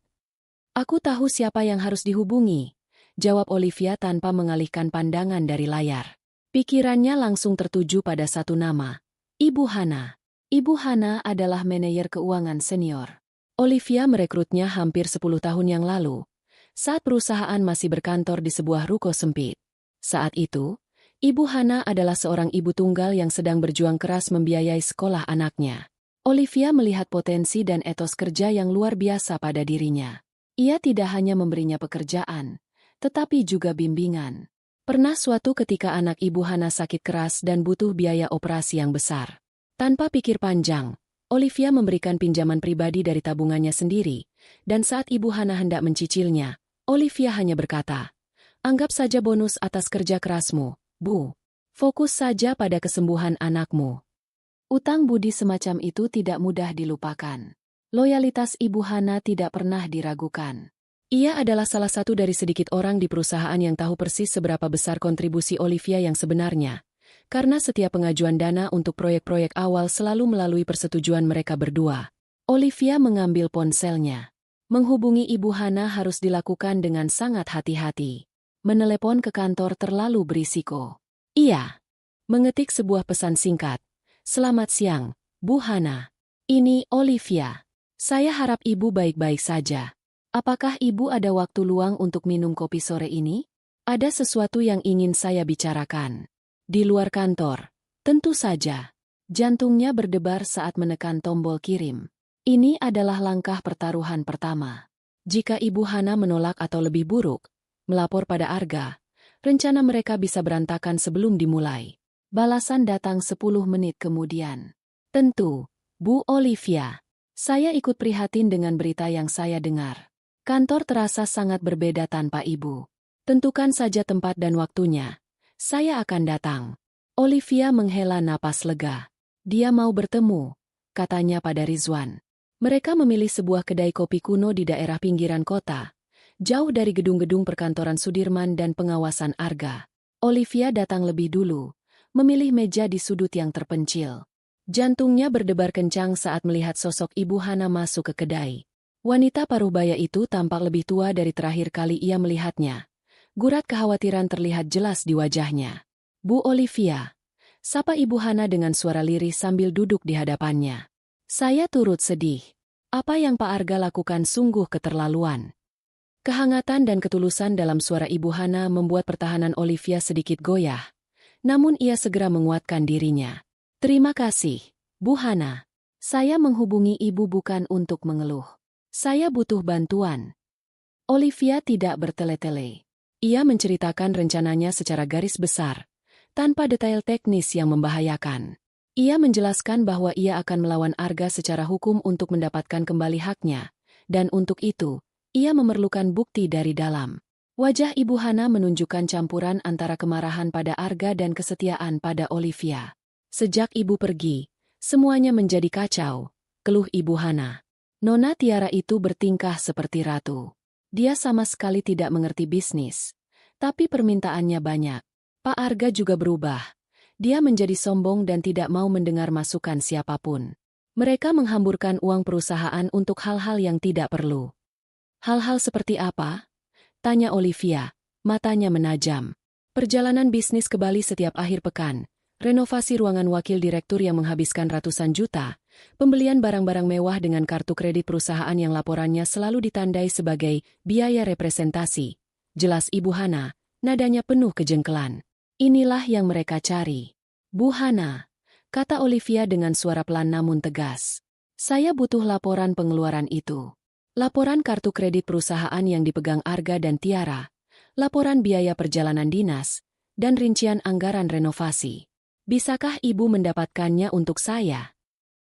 Speaker 1: Aku tahu siapa yang harus dihubungi, jawab Olivia tanpa mengalihkan pandangan dari layar. Pikirannya langsung tertuju pada satu nama, Ibu Hana. Ibu Hana adalah manajer keuangan senior. Olivia merekrutnya hampir 10 tahun yang lalu, saat perusahaan masih berkantor di sebuah ruko sempit. Saat itu, Ibu Hana adalah seorang ibu tunggal yang sedang berjuang keras membiayai sekolah anaknya. Olivia melihat potensi dan etos kerja yang luar biasa pada dirinya. Ia tidak hanya memberinya pekerjaan, tetapi juga bimbingan. Pernah suatu ketika anak Ibu Hana sakit keras dan butuh biaya operasi yang besar. Tanpa pikir panjang, Olivia memberikan pinjaman pribadi dari tabungannya sendiri, dan saat Ibu Hana hendak mencicilnya, Olivia hanya berkata, "Anggap saja bonus atas kerja kerasmu, Bu. Fokus saja pada kesembuhan anakmu." Utang budi semacam itu tidak mudah dilupakan. Loyalitas Ibu Hana tidak pernah diragukan. Ia adalah salah satu dari sedikit orang di perusahaan yang tahu persis seberapa besar kontribusi Olivia yang sebenarnya, karena setiap pengajuan dana untuk proyek-proyek awal selalu melalui persetujuan mereka berdua. Olivia mengambil ponselnya. Menghubungi Ibu Hana harus dilakukan dengan sangat hati-hati. Menelepon ke kantor terlalu berisiko. Iya. Mengetik sebuah pesan singkat. "Selamat siang, Bu Hana. Ini Olivia. Saya harap Ibu baik-baik saja. Apakah Ibu ada waktu luang untuk minum kopi sore ini? Ada sesuatu yang ingin saya bicarakan." Di luar kantor, tentu saja. Jantungnya berdebar saat menekan tombol kirim. Ini adalah langkah pertaruhan pertama. Jika Ibu Hana menolak atau lebih buruk, melapor pada Arga, rencana mereka bisa berantakan sebelum dimulai. Balasan datang 10 menit kemudian. "Tentu, Bu Olivia. Saya ikut prihatin dengan berita yang saya dengar. Kantor terasa sangat berbeda tanpa Ibu. Tentukan saja tempat dan waktunya. Saya akan datang." Olivia menghela napas lega. Dia mau bertemu, katanya pada Rizwan. Mereka memilih sebuah kedai kopi kuno di daerah pinggiran kota, jauh dari gedung-gedung perkantoran Sudirman dan pengawasan Arga. Olivia datang lebih dulu, memilih meja di sudut yang terpencil. Jantungnya berdebar kencang saat melihat sosok Ibu Hana masuk ke kedai. Wanita paruh baya itu tampak lebih tua dari terakhir kali ia melihatnya. Gurat kekhawatiran terlihat jelas di wajahnya. "Bu Olivia," sapa Ibu Hana dengan suara lirih sambil duduk di hadapannya. "Saya turut sedih. Apa yang Pak Arga lakukan sungguh keterlaluan." Kehangatan dan ketulusan dalam suara Ibu Hana membuat pertahanan Olivia sedikit goyah. Namun ia segera menguatkan dirinya. "Terima kasih, Bu Hana. Saya menghubungi Ibu bukan untuk mengeluh. Saya butuh bantuan." Olivia tidak bertele-tele. Ia menceritakan rencananya secara garis besar, tanpa detail teknis yang membahayakan. Ia menjelaskan bahwa ia akan melawan Arga secara hukum untuk mendapatkan kembali haknya, dan untuk itu, ia memerlukan bukti dari dalam. Wajah Ibu Hana menunjukkan campuran antara kemarahan pada Arga dan kesetiaan pada Olivia. "Sejak Ibu pergi, semuanya menjadi kacau," keluh Ibu Hana. "Nona Tiara itu bertingkah seperti ratu. Dia sama sekali tidak mengerti bisnis, tapi permintaannya banyak. Pak Arga juga berubah. Dia menjadi sombong dan tidak mau mendengar masukan siapapun. Mereka menghamburkan uang perusahaan untuk hal-hal yang tidak perlu." "Hal-hal seperti apa?" tanya Olivia, matanya menajam. "Perjalanan bisnis ke Bali setiap akhir pekan, renovasi ruangan wakil direktur yang menghabiskan ratusan juta, pembelian barang-barang mewah dengan kartu kredit perusahaan yang laporannya selalu ditandai sebagai biaya representasi," jelas Ibu Hana, nadanya penuh kejengkelan. "Inilah yang mereka cari." "Bu Hana," kata Olivia dengan suara pelan namun tegas. "Saya butuh laporan pengeluaran itu. Laporan kartu kredit perusahaan yang dipegang Arga dan Tiara, laporan biaya perjalanan dinas, dan rincian anggaran renovasi. Bisakah Ibu mendapatkannya untuk saya?"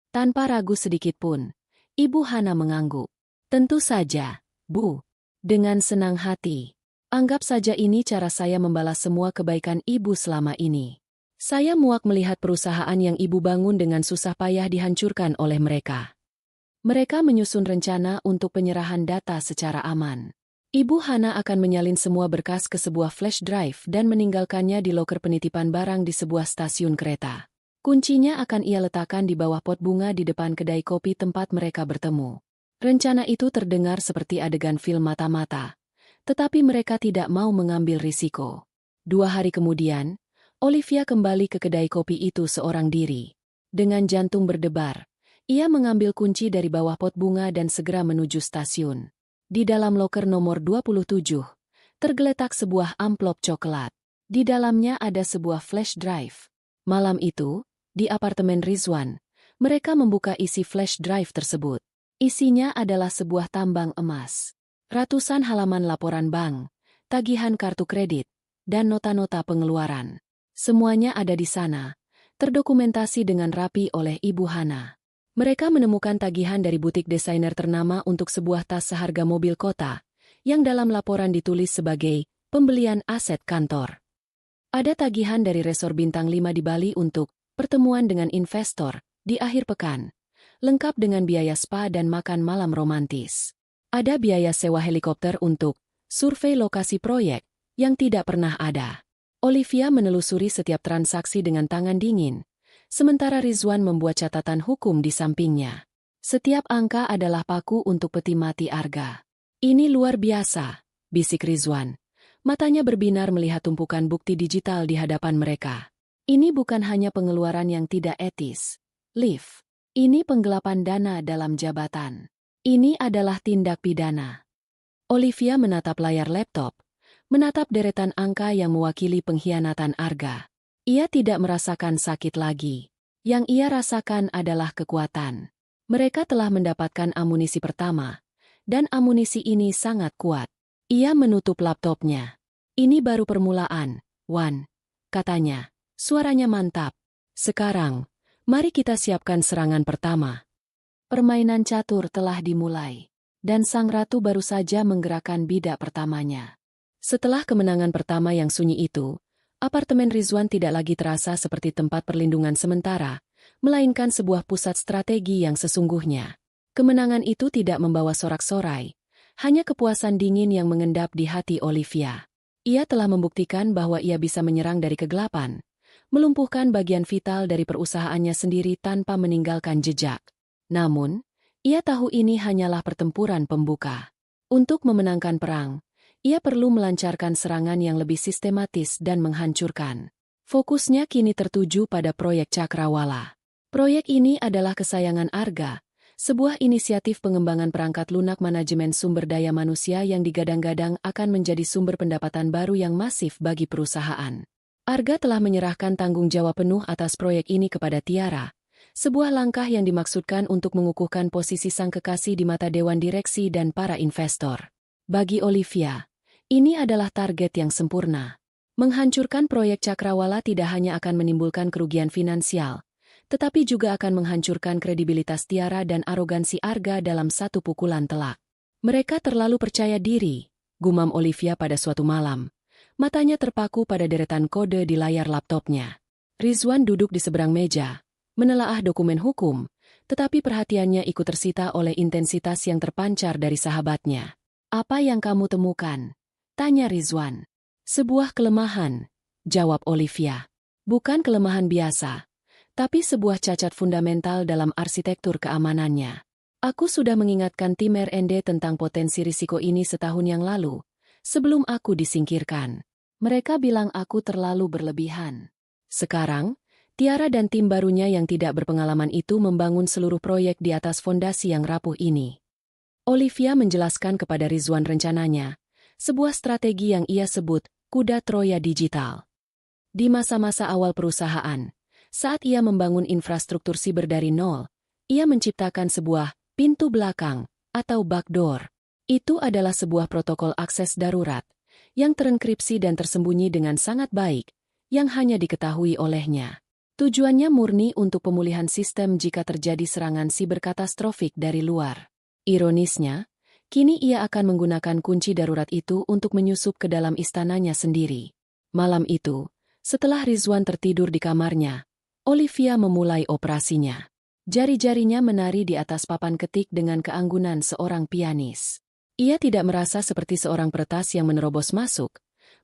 Speaker 1: Tanpa ragu sedikit pun, Ibu Hana mengangguk. "Tentu saja, Bu. Dengan senang hati. Anggap saja ini cara saya membalas semua kebaikan Ibu selama ini." Saya muak melihat perusahaan yang ibu bangun dengan susah payah dihancurkan oleh mereka. Mereka menyusun rencana untuk penyerahan data secara aman. Ibu Hana akan menyalin semua berkas ke sebuah flash drive dan meninggalkannya di loker penitipan barang di sebuah stasiun kereta. Kuncinya akan ia letakkan di bawah pot bunga di depan kedai kopi tempat mereka bertemu. Rencana itu terdengar seperti adegan film mata-mata, tetapi mereka tidak mau mengambil risiko. 2 hari kemudian, Olivia kembali ke kedai kopi itu seorang diri. Dengan jantung berdebar, ia mengambil kunci dari bawah pot bunga dan segera menuju stasiun. Di dalam loker nomor 27, tergeletak sebuah amplop coklat. Di dalamnya ada sebuah flash drive. Malam itu, di apartemen Rizwan, mereka membuka isi flash drive tersebut. Isinya adalah sebuah tambang emas. Ratusan halaman laporan bank, tagihan kartu kredit, dan nota-nota pengeluaran. Semuanya ada di sana, terdokumentasi dengan rapi oleh Ibu Hana. Mereka menemukan tagihan dari butik desainer ternama untuk sebuah tas seharga mobil kota, yang dalam laporan ditulis sebagai pembelian aset kantor. Ada tagihan dari resor bintang 5 di Bali untuk pertemuan dengan investor di akhir pekan, lengkap dengan biaya spa dan makan malam romantis. Ada biaya sewa helikopter untuk survei lokasi proyek yang tidak pernah ada. Olivia menelusuri setiap transaksi dengan tangan dingin, sementara Rizwan membuat catatan hukum di sampingnya. Setiap angka adalah paku untuk peti mati Arga. Ini luar biasa, bisik Rizwan. Matanya berbinar melihat tumpukan bukti digital di hadapan mereka. Ini bukan hanya pengeluaran yang tidak etis. Liv, ini penggelapan dana dalam jabatan. Ini adalah tindak pidana. Olivia menatap layar laptop, menatap deretan angka yang mewakili pengkhianatan Arga. Ia tidak merasakan sakit lagi. Yang ia rasakan adalah kekuatan. Mereka telah mendapatkan amunisi pertama, dan amunisi ini sangat kuat. Ia menutup laptopnya. Ini baru permulaan, Wan, katanya. Suaranya mantap. Sekarang, mari kita siapkan serangan pertama. Permainan catur telah dimulai, dan sang ratu baru saja menggerakkan bidak pertamanya. Setelah kemenangan pertama yang sunyi itu, apartemen Rizwan tidak lagi terasa seperti tempat perlindungan sementara, melainkan sebuah pusat strategi yang sesungguhnya. Kemenangan itu tidak membawa sorak-sorai, hanya kepuasan dingin yang mengendap di hati Olivia. Ia telah membuktikan bahwa ia bisa menyerang dari kegelapan, melumpuhkan bagian vital dari perusahaannya sendiri tanpa meninggalkan jejak. Namun, ia tahu ini hanyalah pertempuran pembuka. Untuk memenangkan perang, ia perlu melancarkan serangan yang lebih sistematis dan menghancurkan. Fokusnya kini tertuju pada proyek Cakrawala. Proyek ini adalah kesayangan Arga, sebuah inisiatif pengembangan perangkat lunak manajemen sumber daya manusia yang digadang-gadang akan menjadi sumber pendapatan baru yang masif bagi perusahaan. Arga telah menyerahkan tanggung jawab penuh atas proyek ini kepada Tiara, sebuah langkah yang dimaksudkan untuk mengukuhkan posisi sang kekasih di mata dewan direksi dan para investor. Bagi Olivia, ini adalah target yang sempurna. Menghancurkan proyek Cakrawala tidak hanya akan menimbulkan kerugian finansial, tetapi juga akan menghancurkan kredibilitas Tiara dan arogansi Arga dalam satu pukulan telak. Mereka terlalu percaya diri, gumam Olivia pada suatu malam. Matanya terpaku pada deretan kode di layar laptopnya. Rizwan duduk di seberang meja, menelaah dokumen hukum, tetapi perhatiannya ikut tersita oleh intensitas yang terpancar dari sahabatnya. "Apa yang kamu temukan?" tanya Rizwan. "Sebuah kelemahan," jawab Olivia. "Bukan kelemahan biasa, tapi sebuah cacat fundamental dalam arsitektur keamanannya. Aku sudah mengingatkan tim R&D tentang potensi risiko ini setahun yang lalu, sebelum aku disingkirkan. Mereka bilang aku terlalu berlebihan. Sekarang, Tiara dan tim barunya yang tidak berpengalaman itu membangun seluruh proyek di atas fondasi yang rapuh ini." Olivia menjelaskan kepada Rizwan rencananya, sebuah strategi yang ia sebut kuda Troya digital. Di masa-masa awal perusahaan, saat ia membangun infrastruktur siber dari nol, ia menciptakan sebuah pintu belakang atau backdoor. Itu adalah sebuah protokol akses darurat yang terenkripsi dan tersembunyi dengan sangat baik, yang hanya diketahui olehnya. Tujuannya murni untuk pemulihan sistem jika terjadi serangan siber katastrofik dari luar. Ironisnya, kini ia akan menggunakan kunci darurat itu untuk menyusup ke dalam istananya sendiri. Malam itu, Setelah Rizwan tertidur di kamarnya, Olivia memulai operasinya. Jari-jarinya menari di atas papan ketik dengan keanggunan seorang pianis. Ia tidak merasa seperti seorang peretas yang menerobos masuk,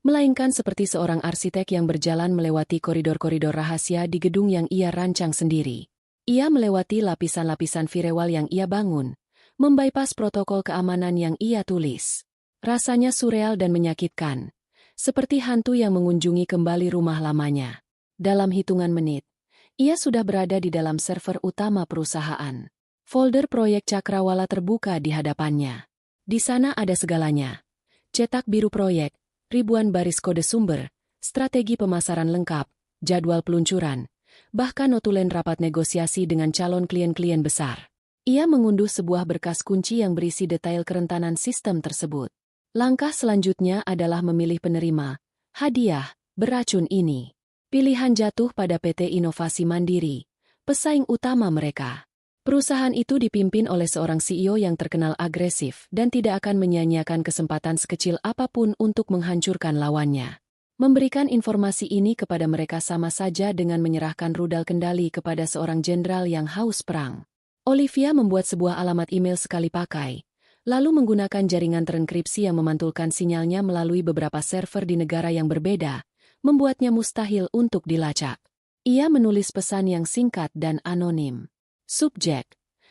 Speaker 1: melainkan seperti seorang arsitek yang berjalan melewati koridor-koridor rahasia di gedung yang ia rancang sendiri. Ia melewati lapisan-lapisan firewall yang ia bangun, membypass protokol keamanan yang ia tulis. Rasanya surreal dan menyakitkan, seperti hantu yang mengunjungi kembali rumah lamanya. Dalam hitungan menit, ia sudah berada di dalam server utama perusahaan. Folder proyek Cakrawala terbuka di hadapannya. Di sana ada segalanya. Cetak biru proyek, ribuan baris kode sumber, strategi pemasaran lengkap, jadwal peluncuran, bahkan notulen rapat negosiasi dengan calon klien-klien besar. Ia mengunduh sebuah berkas kunci yang berisi detail kerentanan sistem tersebut. Langkah selanjutnya adalah memilih penerima, hadiah, beracun ini. Pilihan jatuh pada PT Inovasi Mandiri, pesaing utama mereka. Perusahaan itu dipimpin oleh seorang CEO yang terkenal agresif dan tidak akan menyia-nyiakan kesempatan sekecil apapun untuk menghancurkan lawannya. Memberikan informasi ini kepada mereka sama saja dengan menyerahkan rudal kendali kepada seorang jenderal yang haus perang. Olivia membuat sebuah alamat email sekali pakai, lalu menggunakan jaringan terenkripsi yang memantulkan sinyalnya melalui beberapa server di negara yang berbeda, membuatnya mustahil untuk dilacak. Ia menulis pesan yang singkat dan anonim. Subjek: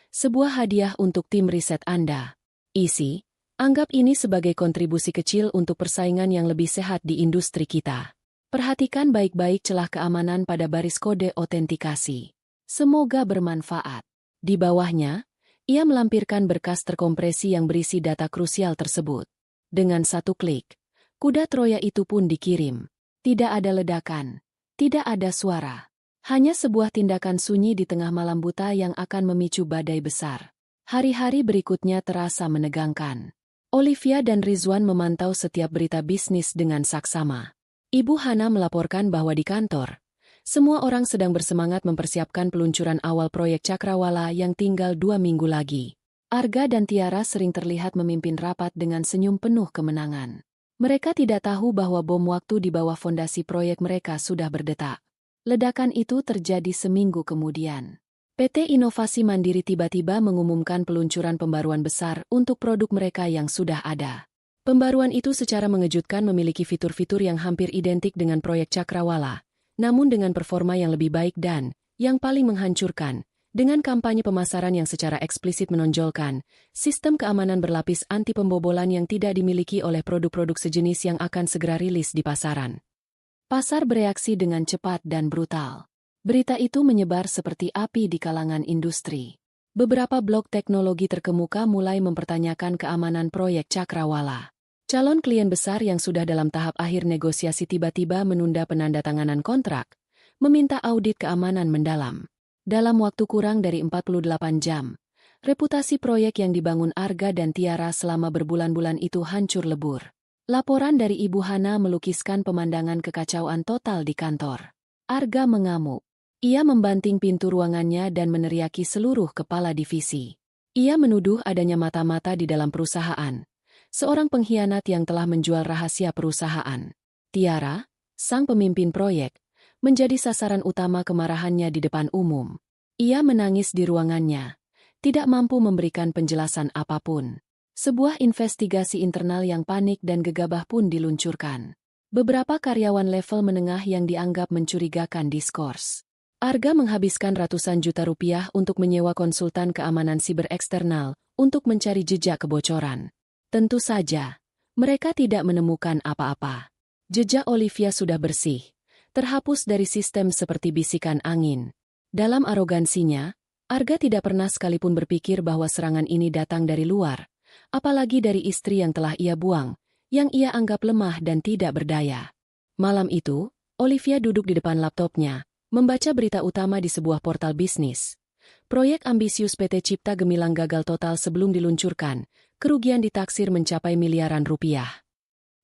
Speaker 1: sebuah hadiah untuk tim riset Anda. Isi: anggap ini sebagai kontribusi kecil untuk persaingan yang lebih sehat di industri kita. Perhatikan baik-baik celah keamanan pada baris kode autentikasi. Semoga bermanfaat. Di bawahnya, ia melampirkan berkas terkompresi yang berisi data krusial tersebut. Dengan satu klik, kuda Troya itu pun dikirim. Tidak ada ledakan, tidak ada suara. Hanya sebuah tindakan sunyi di tengah malam buta yang akan memicu badai besar. Hari-hari berikutnya terasa menegangkan. Olivia dan Rizwan memantau setiap berita bisnis dengan saksama. Ibu Hana melaporkan bahwa di kantor, semua orang sedang bersemangat mempersiapkan peluncuran awal proyek Cakrawala yang tinggal 2 minggu lagi. Arga dan Tiara sering terlihat memimpin rapat dengan senyum penuh kemenangan. Mereka tidak tahu bahwa bom waktu di bawah fondasi proyek mereka sudah berdetak. Ledakan itu terjadi seminggu kemudian. PT Inovasi Mandiri tiba-tiba mengumumkan peluncuran pembaruan besar untuk produk mereka yang sudah ada. Pembaruan itu secara mengejutkan memiliki fitur-fitur yang hampir identik dengan proyek Cakrawala, namun dengan performa yang lebih baik dan, yang paling menghancurkan, dengan kampanye pemasaran yang secara eksplisit menonjolkan sistem keamanan berlapis anti pembobolan yang tidak dimiliki oleh produk-produk sejenis yang akan segera rilis di pasaran. Pasar bereaksi dengan cepat dan brutal. Berita itu menyebar seperti api di kalangan industri. Beberapa blog teknologi terkemuka mulai mempertanyakan keamanan proyek Cakrawala. Calon klien besar yang sudah dalam tahap akhir negosiasi tiba-tiba menunda penandatanganan kontrak, meminta audit keamanan mendalam. Dalam waktu kurang dari 48 jam, reputasi proyek yang dibangun Arga dan Tiara selama berbulan-bulan itu hancur lebur. Laporan dari Ibu Hana melukiskan pemandangan kekacauan total di kantor. Arga mengamuk. Ia membanting pintu ruangannya dan meneriaki seluruh kepala divisi. Ia menuduh adanya mata-mata di dalam perusahaan. Seorang pengkhianat yang telah menjual rahasia perusahaan. Tiara, sang pemimpin proyek, menjadi sasaran utama kemarahannya di depan umum. Ia menangis di ruangannya, tidak mampu memberikan penjelasan apapun. Sebuah investigasi internal yang panik dan gegabah pun diluncurkan. Beberapa karyawan level menengah yang dianggap mencurigakan diskors. Arga menghabiskan ratusan juta rupiah untuk menyewa konsultan keamanan siber eksternal untuk mencari jejak kebocoran. Tentu saja, mereka tidak menemukan apa-apa. Jejak Olivia sudah bersih, terhapus dari sistem seperti bisikan angin. Dalam arogansinya, Arga tidak pernah sekalipun berpikir bahwa serangan ini datang dari luar, apalagi dari istri yang telah ia buang, yang ia anggap lemah dan tidak berdaya. Malam itu, Olivia duduk di depan laptopnya, membaca berita utama di sebuah portal bisnis. Proyek ambisius PT Cipta Gemilang gagal total sebelum diluncurkan, kerugian ditaksir mencapai miliaran rupiah.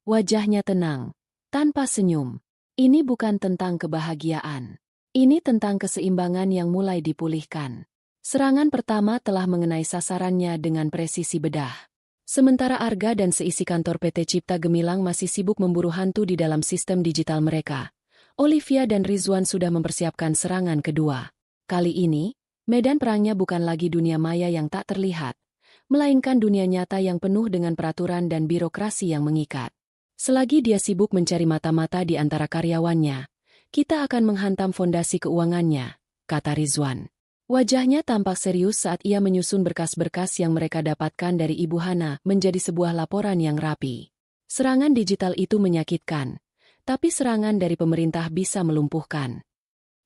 Speaker 1: Wajahnya tenang, tanpa senyum. Ini bukan tentang kebahagiaan. Ini tentang keseimbangan yang mulai dipulihkan. Serangan pertama telah mengenai sasarannya dengan presisi bedah. Sementara Arga dan seisi kantor PT Cipta Gemilang masih sibuk memburu hantu di dalam sistem digital mereka, Olivia dan Rizwan sudah mempersiapkan serangan kedua. Kali ini, medan perangnya bukan lagi dunia maya yang tak terlihat, melainkan dunia nyata yang penuh dengan peraturan dan birokrasi yang mengikat. Selagi dia sibuk mencari mata-mata di antara karyawannya, kita akan menghantam fondasi keuangannya, kata Rizwan. Wajahnya tampak serius saat ia menyusun berkas-berkas yang mereka dapatkan dari Ibu Hana menjadi sebuah laporan yang rapi. Serangan digital itu menyakitkan, tapi serangan dari pemerintah bisa melumpuhkan.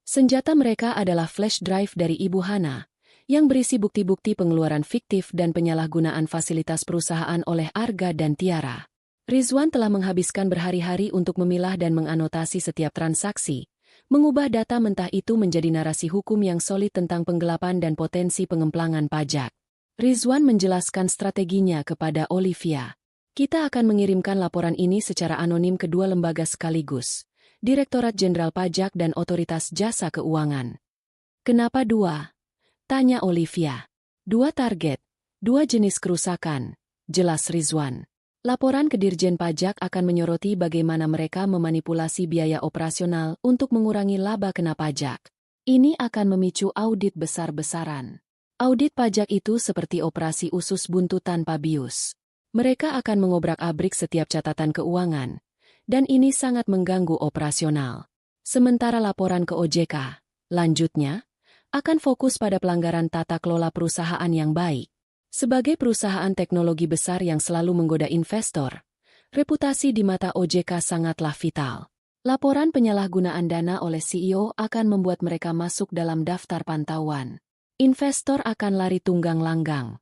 Speaker 1: Senjata mereka adalah flash drive dari Ibu Hana, yang berisi bukti-bukti pengeluaran fiktif dan penyalahgunaan fasilitas perusahaan oleh Arga dan Tiara. Rizwan telah menghabiskan berhari-hari untuk memilah dan menganotasi setiap transaksi, mengubah data mentah itu menjadi narasi hukum yang solid tentang penggelapan dan potensi pengemplangan pajak. Rizwan menjelaskan strateginya kepada Olivia. Kita akan mengirimkan laporan ini secara anonim ke dua lembaga sekaligus, Direktorat Jenderal Pajak dan Otoritas Jasa Keuangan. Kenapa dua? Tanya Olivia. Dua target, dua jenis kerusakan, jelas Rizwan. Laporan ke Dirjen Pajak akan menyoroti bagaimana mereka memanipulasi biaya operasional untuk mengurangi laba kena pajak. Ini akan memicu audit besar-besaran. Audit pajak itu seperti operasi usus buntu tanpa bius. Mereka akan mengobrak-abrik setiap catatan keuangan, dan ini sangat mengganggu operasional. Sementara laporan ke OJK, lanjutnya, akan fokus pada pelanggaran tata kelola perusahaan yang baik. Sebagai perusahaan teknologi besar yang selalu menggoda investor, reputasi di mata OJK sangatlah vital. Laporan penyalahgunaan dana oleh CEO akan membuat mereka masuk dalam daftar pantauan. Investor akan lari tunggang langgang.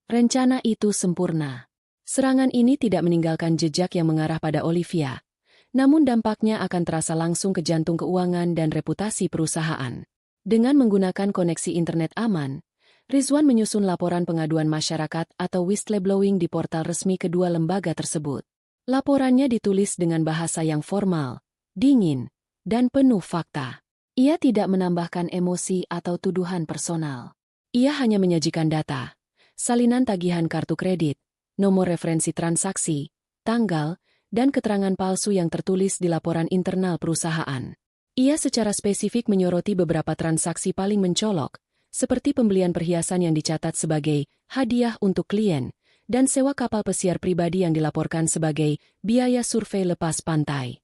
Speaker 1: Rencana itu sempurna. Serangan ini tidak meninggalkan jejak yang mengarah pada Olivia, namun dampaknya akan terasa langsung ke jantung keuangan dan reputasi perusahaan. Dengan menggunakan koneksi internet aman, Rizwan menyusun laporan pengaduan masyarakat atau whistleblowing di portal resmi kedua lembaga tersebut. Laporannya ditulis dengan bahasa yang formal, dingin, dan penuh fakta. Ia tidak menambahkan emosi atau tuduhan personal. Ia hanya menyajikan data, salinan tagihan kartu kredit, nomor referensi transaksi, tanggal, dan keterangan palsu yang tertulis di laporan internal perusahaan. Ia secara spesifik menyoroti beberapa transaksi paling mencolok, seperti pembelian perhiasan yang dicatat sebagai hadiah untuk klien, dan sewa kapal pesiar pribadi yang dilaporkan sebagai biaya survei lepas pantai.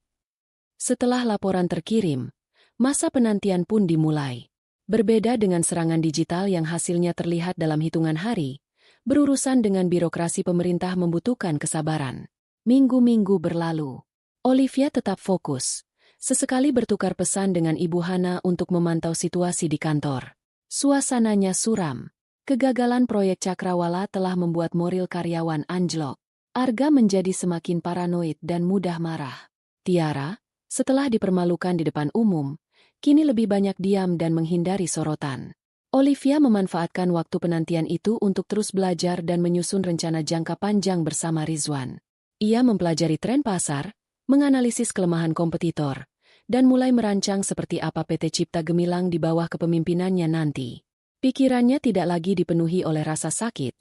Speaker 1: Setelah laporan terkirim, masa penantian pun dimulai. Berbeda dengan serangan digital yang hasilnya terlihat dalam hitungan hari, berurusan dengan birokrasi pemerintah membutuhkan kesabaran. Minggu-minggu berlalu. Olivia tetap fokus, sesekali bertukar pesan dengan Ibu Hana untuk memantau situasi di kantor. Suasananya suram. Kegagalan proyek Cakrawala telah membuat moral karyawan anjlok. Arga menjadi semakin paranoid dan mudah marah. Tiara, setelah dipermalukan di depan umum, kini lebih banyak diam dan menghindari sorotan. Olivia memanfaatkan waktu penantian itu untuk terus belajar dan menyusun rencana jangka panjang bersama Rizwan. Ia mempelajari tren pasar, menganalisis kelemahan kompetitor, dan mulai merancang seperti apa PT Cipta Gemilang di bawah kepemimpinannya nanti. Pikirannya tidak lagi dipenuhi oleh rasa sakit,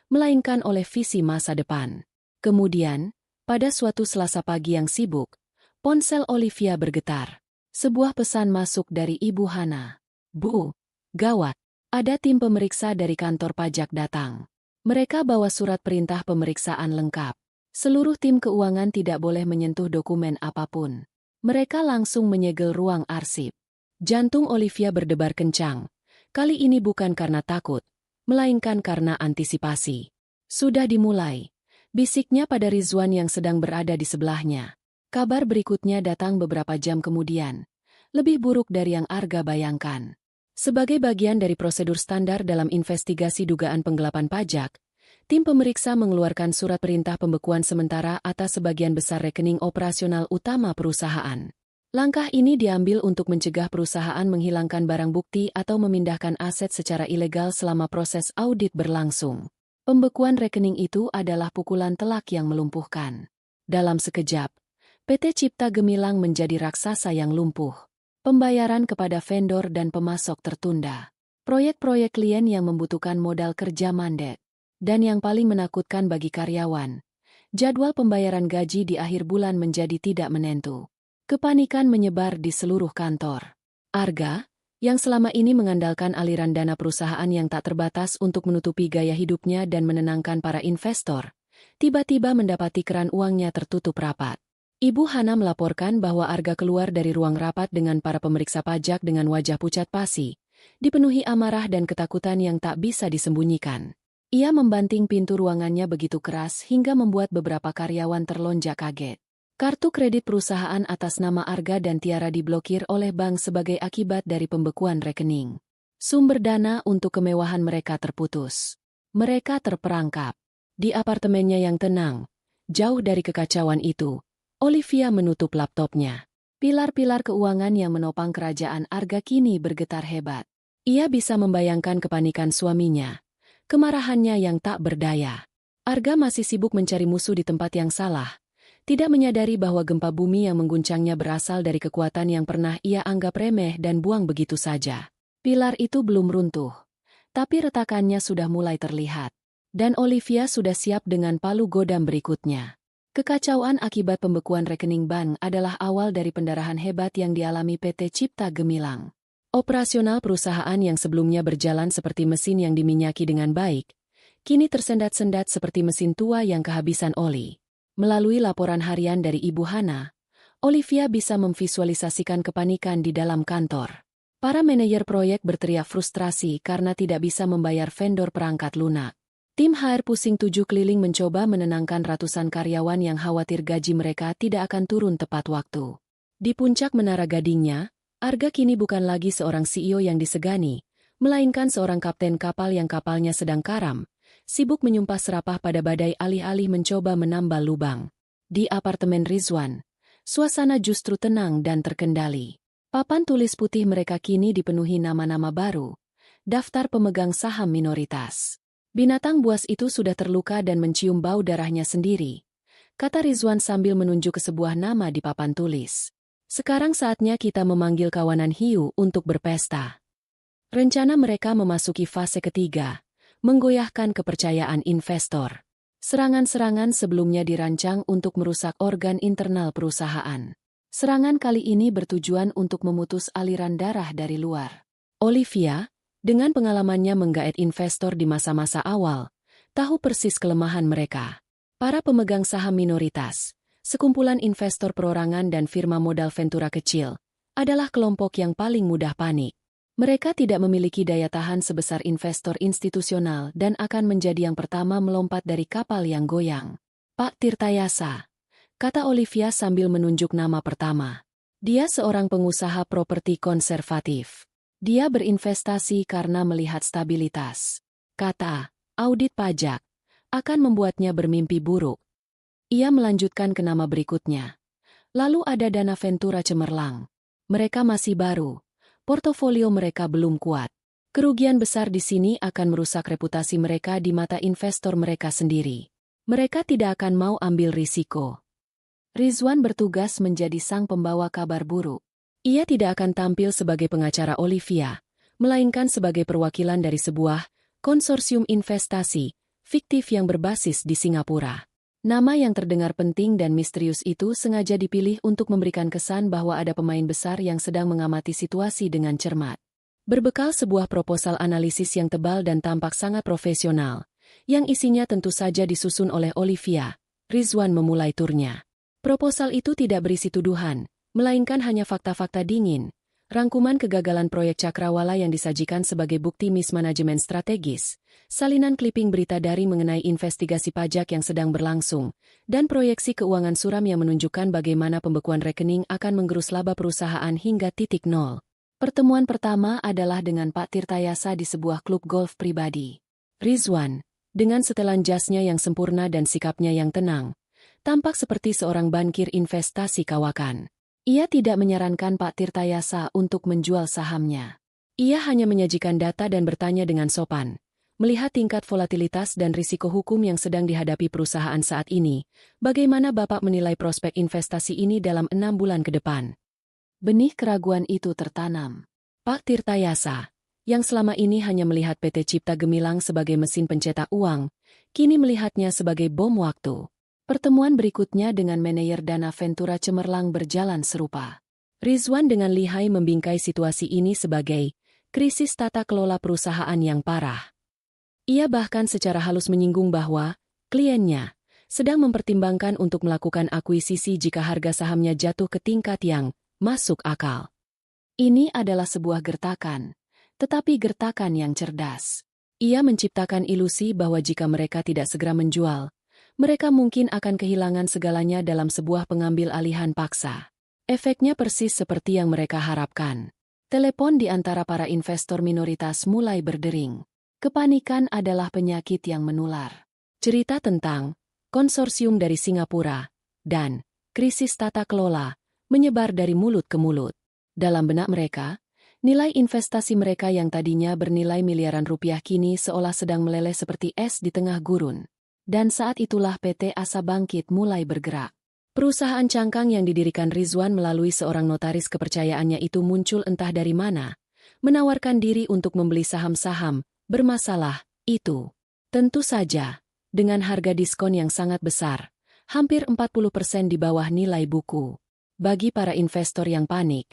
Speaker 1: melainkan oleh visi masa depan. Kemudian, pada suatu Selasa pagi yang sibuk, ponsel Olivia bergetar. Sebuah pesan masuk dari Ibu Hana. Bu, gawat, ada tim pemeriksa dari kantor pajak datang. Mereka bawa surat perintah pemeriksaan lengkap. Seluruh tim keuangan tidak boleh menyentuh dokumen apapun. Mereka langsung menyegel ruang arsip. Jantung Olivia berdebar kencang. Kali ini bukan karena takut, melainkan karena antisipasi. Sudah dimulai, bisiknya pada Rizwan yang sedang berada di sebelahnya. Kabar berikutnya datang beberapa jam kemudian. Lebih buruk dari yang Arga bayangkan. Sebagai bagian dari prosedur standar dalam investigasi dugaan penggelapan pajak, tim pemeriksa mengeluarkan surat perintah pembekuan sementara atas sebagian besar rekening operasional utama perusahaan. Langkah ini diambil untuk mencegah perusahaan menghilangkan barang bukti atau memindahkan aset secara ilegal selama proses audit berlangsung. Pembekuan rekening itu adalah pukulan telak yang melumpuhkan. Dalam sekejap, PT Cipta Gemilang menjadi raksasa yang lumpuh. Pembayaran kepada vendor dan pemasok tertunda. Proyek-proyek klien yang membutuhkan modal kerja mandek. Dan yang paling menakutkan bagi karyawan, jadwal pembayaran gaji di akhir bulan menjadi tidak menentu. Kepanikan menyebar di seluruh kantor. Arga, yang selama ini mengandalkan aliran dana perusahaan yang tak terbatas untuk menutupi gaya hidupnya dan menenangkan para investor, tiba-tiba mendapati keran uangnya tertutup rapat. Ibu Hana melaporkan bahwa Arga keluar dari ruang rapat dengan para pemeriksa pajak dengan wajah pucat pasi, dipenuhi amarah dan ketakutan yang tak bisa disembunyikan. Ia membanting pintu ruangannya begitu keras hingga membuat beberapa karyawan terlonjak kaget. Kartu kredit perusahaan atas nama Arga dan Tiara diblokir oleh bank sebagai akibat dari pembekuan rekening. Sumber dana untuk kemewahan mereka terputus. Mereka terperangkap. Di apartemennya yang tenang, jauh dari kekacauan itu, Olivia menutup laptopnya. Pilar-pilar keuangan yang menopang kerajaan Arga kini bergetar hebat. Ia bisa membayangkan kepanikan suaminya, kemarahannya yang tak berdaya. Arga masih sibuk mencari musuh di tempat yang salah, tidak menyadari bahwa gempa bumi yang mengguncangnya berasal dari kekuatan yang pernah ia anggap remeh dan buang begitu saja. Pilar itu belum runtuh, tapi retakannya sudah mulai terlihat. Dan Olivia sudah siap dengan palu godam berikutnya. Kekacauan akibat pembekuan rekening bank adalah awal dari pendarahan hebat yang dialami PT Cipta Gemilang. Operasional perusahaan yang sebelumnya berjalan seperti mesin yang diminyaki dengan baik, kini tersendat-sendat seperti mesin tua yang kehabisan oli. Melalui laporan harian dari Ibu Hana, Olivia bisa memvisualisasikan kepanikan di dalam kantor. Para manajer proyek berteriak frustrasi karena tidak bisa membayar vendor perangkat lunak. Tim HR pusing tujuh keliling mencoba menenangkan ratusan karyawan yang khawatir gaji mereka tidak akan turun tepat waktu. Di puncak menara gadingnya, Arga kini bukan lagi seorang CEO yang disegani, melainkan seorang kapten kapal yang kapalnya sedang karam, sibuk menyumpah serapah pada badai alih-alih mencoba menambal lubang. Di apartemen Rizwan, suasana justru tenang dan terkendali. Papan tulis putih mereka kini dipenuhi nama-nama baru, daftar pemegang saham minoritas. Binatang buas itu sudah terluka dan mencium bau darahnya sendiri, kata Rizwan sambil menunjuk ke sebuah nama di papan tulis. Sekarang saatnya kita memanggil kawanan hiu untuk berpesta. Rencana mereka memasuki fase ketiga, menggoyahkan kepercayaan investor. Serangan-serangan sebelumnya dirancang untuk merusak organ internal perusahaan. Serangan kali ini bertujuan untuk memutus aliran darah dari luar. Olivia, dengan pengalamannya menggaet investor di masa-masa awal, tahu persis kelemahan mereka. Para pemegang saham minoritas, sekumpulan investor perorangan dan firma modal ventura kecil, adalah kelompok yang paling mudah panik. Mereka tidak memiliki daya tahan sebesar investor institusional dan akan menjadi yang pertama melompat dari kapal yang goyang. Pak Tirtayasa, kata Olivia sambil menunjuk nama pertama. Dia seorang pengusaha properti konservatif. Dia berinvestasi karena melihat stabilitas. Kata, audit pajak akan membuatnya bermimpi buruk. Ia melanjutkan ke nama berikutnya. Lalu ada dana ventura cemerlang. Mereka masih baru. Portofolio mereka belum kuat. Kerugian besar di sini akan merusak reputasi mereka di mata investor mereka sendiri. Mereka tidak akan mau ambil risiko. Rizwan bertugas menjadi sang pembawa kabar buruk. Ia tidak akan tampil sebagai pengacara Olivia, melainkan sebagai perwakilan dari sebuah konsorsium investasi fiktif yang berbasis di Singapura. Nama yang terdengar penting dan misterius itu sengaja dipilih untuk memberikan kesan bahwa ada pemain besar yang sedang mengamati situasi dengan cermat. Berbekal sebuah proposal analisis yang tebal dan tampak sangat profesional, yang isinya tentu saja disusun oleh Olivia, Rizwan memulai turnya. Proposal itu tidak berisi tuduhan, melainkan hanya fakta-fakta dingin, rangkuman kegagalan proyek Cakrawala yang disajikan sebagai bukti mismanajemen strategis, salinan clipping berita daring mengenai investigasi pajak yang sedang berlangsung, dan proyeksi keuangan suram yang menunjukkan bagaimana pembekuan rekening akan menggerus laba perusahaan hingga titik nol. Pertemuan pertama adalah dengan Pak Tirtayasa di sebuah klub golf pribadi. Rizwan, dengan setelan jasnya yang sempurna dan sikapnya yang tenang, tampak seperti seorang bankir investasi kawakan. Ia tidak menyarankan Pak Tirtayasa untuk menjual sahamnya. Ia hanya menyajikan data dan bertanya dengan sopan. Melihat tingkat volatilitas dan risiko hukum yang sedang dihadapi perusahaan saat ini, bagaimana Bapak menilai prospek investasi ini dalam 6 bulan ke depan? Benih keraguan itu tertanam. Pak Tirtayasa, yang selama ini hanya melihat PT Cipta Gemilang sebagai mesin pencetak uang, kini melihatnya sebagai bom waktu. Pertemuan berikutnya dengan manajer Dana Ventura cemerlang berjalan serupa. Rizwan dengan lihai membingkai situasi ini sebagai krisis tata kelola perusahaan yang parah. Ia bahkan secara halus menyinggung bahwa kliennya sedang mempertimbangkan untuk melakukan akuisisi jika harga sahamnya jatuh ke tingkat yang masuk akal. Ini adalah sebuah gertakan, tetapi gertakan yang cerdas. Ia menciptakan ilusi bahwa jika mereka tidak segera menjual, mereka mungkin akan kehilangan segalanya dalam sebuah pengambil alihan paksa. Efeknya persis seperti yang mereka harapkan. Telepon di antara para investor minoritas mulai berdering. Kepanikan adalah penyakit yang menular. Cerita tentang konsorsium dari Singapura dan krisis tata kelola menyebar dari mulut ke mulut. Dalam benak mereka, nilai investasi mereka yang tadinya bernilai miliaran rupiah kini seolah sedang meleleh seperti es di tengah gurun. Dan saat itulah PT Asa Bangkit mulai bergerak. Perusahaan cangkang yang didirikan Rizwan melalui seorang notaris kepercayaannya itu muncul entah dari mana, menawarkan diri untuk membeli saham-saham bermasalah itu. Tentu saja, dengan harga diskon yang sangat besar, hampir 40% di bawah nilai buku. Bagi para investor yang panik,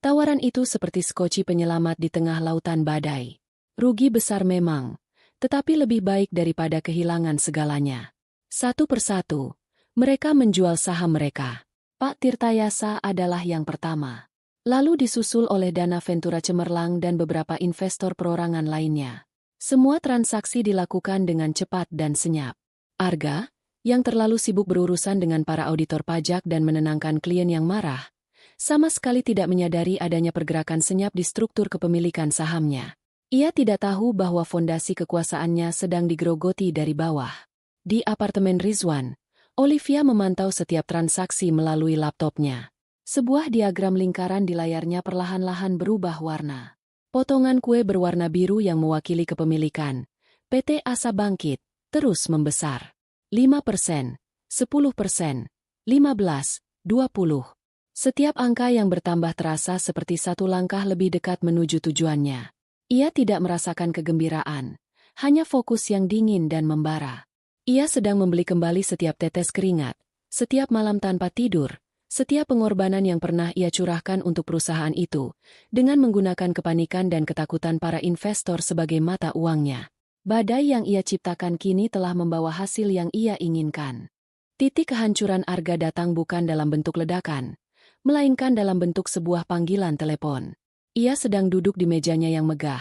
Speaker 1: tawaran itu seperti skoci penyelamat di tengah lautan badai. Rugi besar memang, tetapi lebih baik daripada kehilangan segalanya. Satu persatu, mereka menjual saham mereka. Pak Tirtayasa adalah yang pertama. Lalu disusul oleh Dana Ventura cemerlang dan beberapa investor perorangan lainnya. Semua transaksi dilakukan dengan cepat dan senyap. Arga, yang terlalu sibuk berurusan dengan para auditor pajak dan menenangkan klien yang marah, sama sekali tidak menyadari adanya pergerakan senyap di struktur kepemilikan sahamnya. Ia tidak tahu bahwa fondasi kekuasaannya sedang digerogoti dari bawah. Di apartemen Rizwan, Olivia memantau setiap transaksi melalui laptopnya. Sebuah diagram lingkaran di layarnya perlahan-lahan berubah warna. Potongan kue berwarna biru yang mewakili kepemilikan PT Asa Bangkit terus membesar. 5%, 10%, 15, 20. Setiap angka yang bertambah terasa seperti satu langkah lebih dekat menuju tujuannya. Ia tidak merasakan kegembiraan, hanya fokus yang dingin dan membara. Ia sedang membeli kembali setiap tetes keringat, setiap malam tanpa tidur, setiap pengorbanan yang pernah ia curahkan untuk perusahaan itu, dengan menggunakan kepanikan dan ketakutan para investor sebagai mata uangnya. Badai yang ia ciptakan kini telah membawa hasil yang ia inginkan. Titik kehancuran Arga datang bukan dalam bentuk ledakan, melainkan dalam bentuk sebuah panggilan telepon. Ia sedang duduk di mejanya yang megah,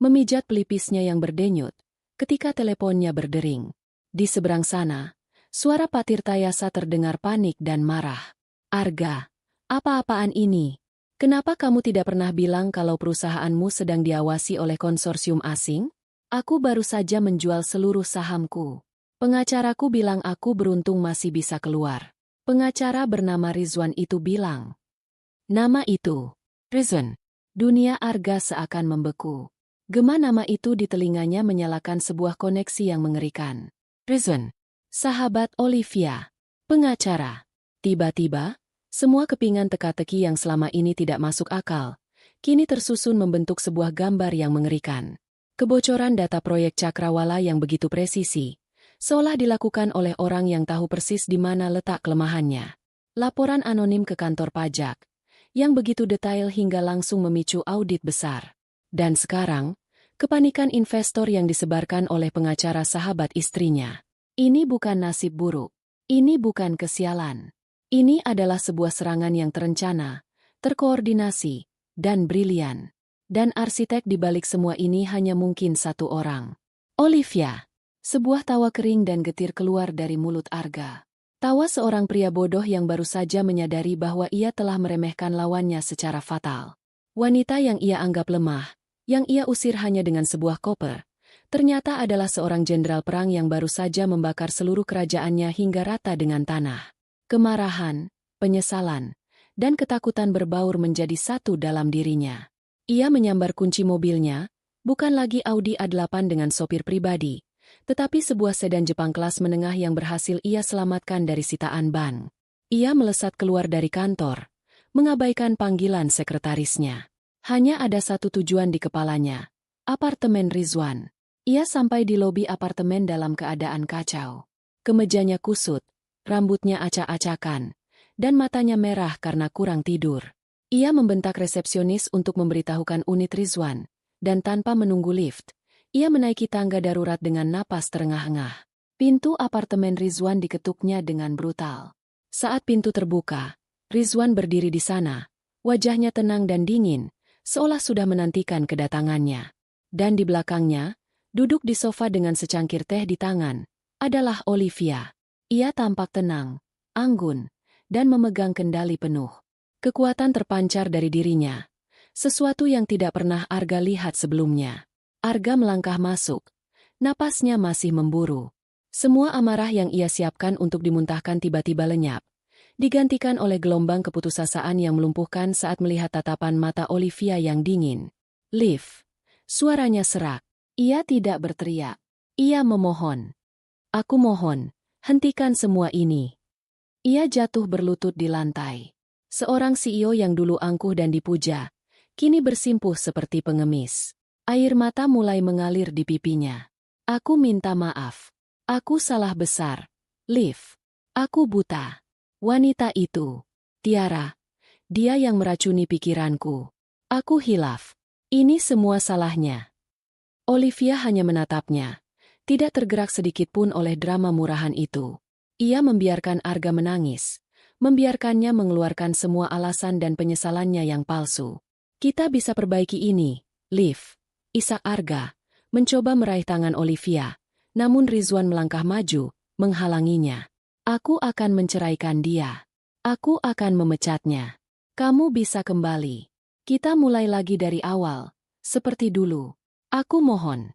Speaker 1: memijat pelipisnya yang berdenyut, ketika teleponnya berdering. Di seberang sana, suara Pak Tirtayasa terdengar panik dan marah. Arga, apa-apaan ini? Kenapa kamu tidak pernah bilang kalau perusahaanmu sedang diawasi oleh konsorsium asing? Aku baru saja menjual seluruh sahamku. Pengacaraku bilang aku beruntung masih bisa keluar. Pengacara bernama Rizwan itu bilang. Nama itu, Rizwan. Dunia Arga seakan membeku. Gema nama itu di telinganya menyalakan sebuah koneksi yang mengerikan. Rizwan, sahabat Olivia, pengacara. Tiba-tiba, semua kepingan teka-teki yang selama ini tidak masuk akal, kini tersusun membentuk sebuah gambar yang mengerikan. Kebocoran data proyek Cakrawala yang begitu presisi, seolah dilakukan oleh orang yang tahu persis di mana letak kelemahannya. Laporan anonim ke kantor pajak, yang begitu detail hingga langsung memicu audit besar. Dan sekarang, kepanikan investor yang disebarkan oleh pengacara sahabat istrinya. Ini bukan nasib buruk. Ini bukan kesialan. Ini adalah sebuah serangan yang terencana, terkoordinasi, dan brilian. Dan arsitek di balik semua ini hanya mungkin satu orang. Olivia. Sebuah tawa kering dan getir keluar dari mulut Arga. Tawa seorang pria bodoh yang baru saja menyadari bahwa ia telah meremehkan lawannya secara fatal. Wanita yang ia anggap lemah, yang ia usir hanya dengan sebuah koper, ternyata adalah seorang jenderal perang yang baru saja membakar seluruh kerajaannya hingga rata dengan tanah. Kemarahan, penyesalan, dan ketakutan berbaur menjadi satu dalam dirinya. Ia menyambar kunci mobilnya, bukan lagi Audi A8 dengan sopir pribadi, tetapi sebuah sedan Jepang kelas menengah yang berhasil ia selamatkan dari sitaan ban. Ia melesat keluar dari kantor, mengabaikan panggilan sekretarisnya. Hanya ada satu tujuan di kepalanya, apartemen Rizwan. Ia sampai di lobi apartemen dalam keadaan kacau. Kemejanya kusut, rambutnya acak-acakan, dan matanya merah karena kurang tidur. Ia membentak resepsionis untuk memberitahukan unit Rizwan, dan tanpa menunggu lift, ia menaiki tangga darurat dengan napas terengah-engah. Pintu apartemen Rizwan diketuknya dengan brutal. Saat pintu terbuka, Rizwan berdiri di sana, wajahnya tenang dan dingin, seolah sudah menantikan kedatangannya. Dan di belakangnya, duduk di sofa dengan secangkir teh di tangan, adalah Olivia. Ia tampak tenang, anggun, dan memegang kendali penuh. Kekuatan terpancar dari dirinya, sesuatu yang tidak pernah Arga lihat sebelumnya. Arga melangkah masuk, napasnya masih memburu. Semua amarah yang ia siapkan untuk dimuntahkan tiba-tiba lenyap, digantikan oleh gelombang keputusasaan yang melumpuhkan saat melihat tatapan mata Olivia yang dingin. Liv. Suaranya serak. Ia tidak berteriak. Ia memohon. Aku mohon, hentikan semua ini. Ia jatuh berlutut di lantai. Seorang CEO yang dulu angkuh dan dipuja, kini bersimpuh seperti pengemis. Air mata mulai mengalir di pipinya. Aku minta maaf. Aku salah besar. Liv. Aku buta. Wanita itu. Tiara. Dia yang meracuni pikiranku. Aku hilaf. Ini semua salahnya. Olivia hanya menatapnya, tidak tergerak sedikit pun oleh drama murahan itu. Ia membiarkan Arga menangis, membiarkannya mengeluarkan semua alasan dan penyesalannya yang palsu. Kita bisa perbaiki ini, Liv. Isak Arga mencoba meraih tangan Olivia, namun Rizwan melangkah maju, menghalanginya. Aku akan menceraikan dia. Aku akan memecatnya. Kamu bisa kembali. Kita mulai lagi dari awal, seperti dulu. Aku mohon.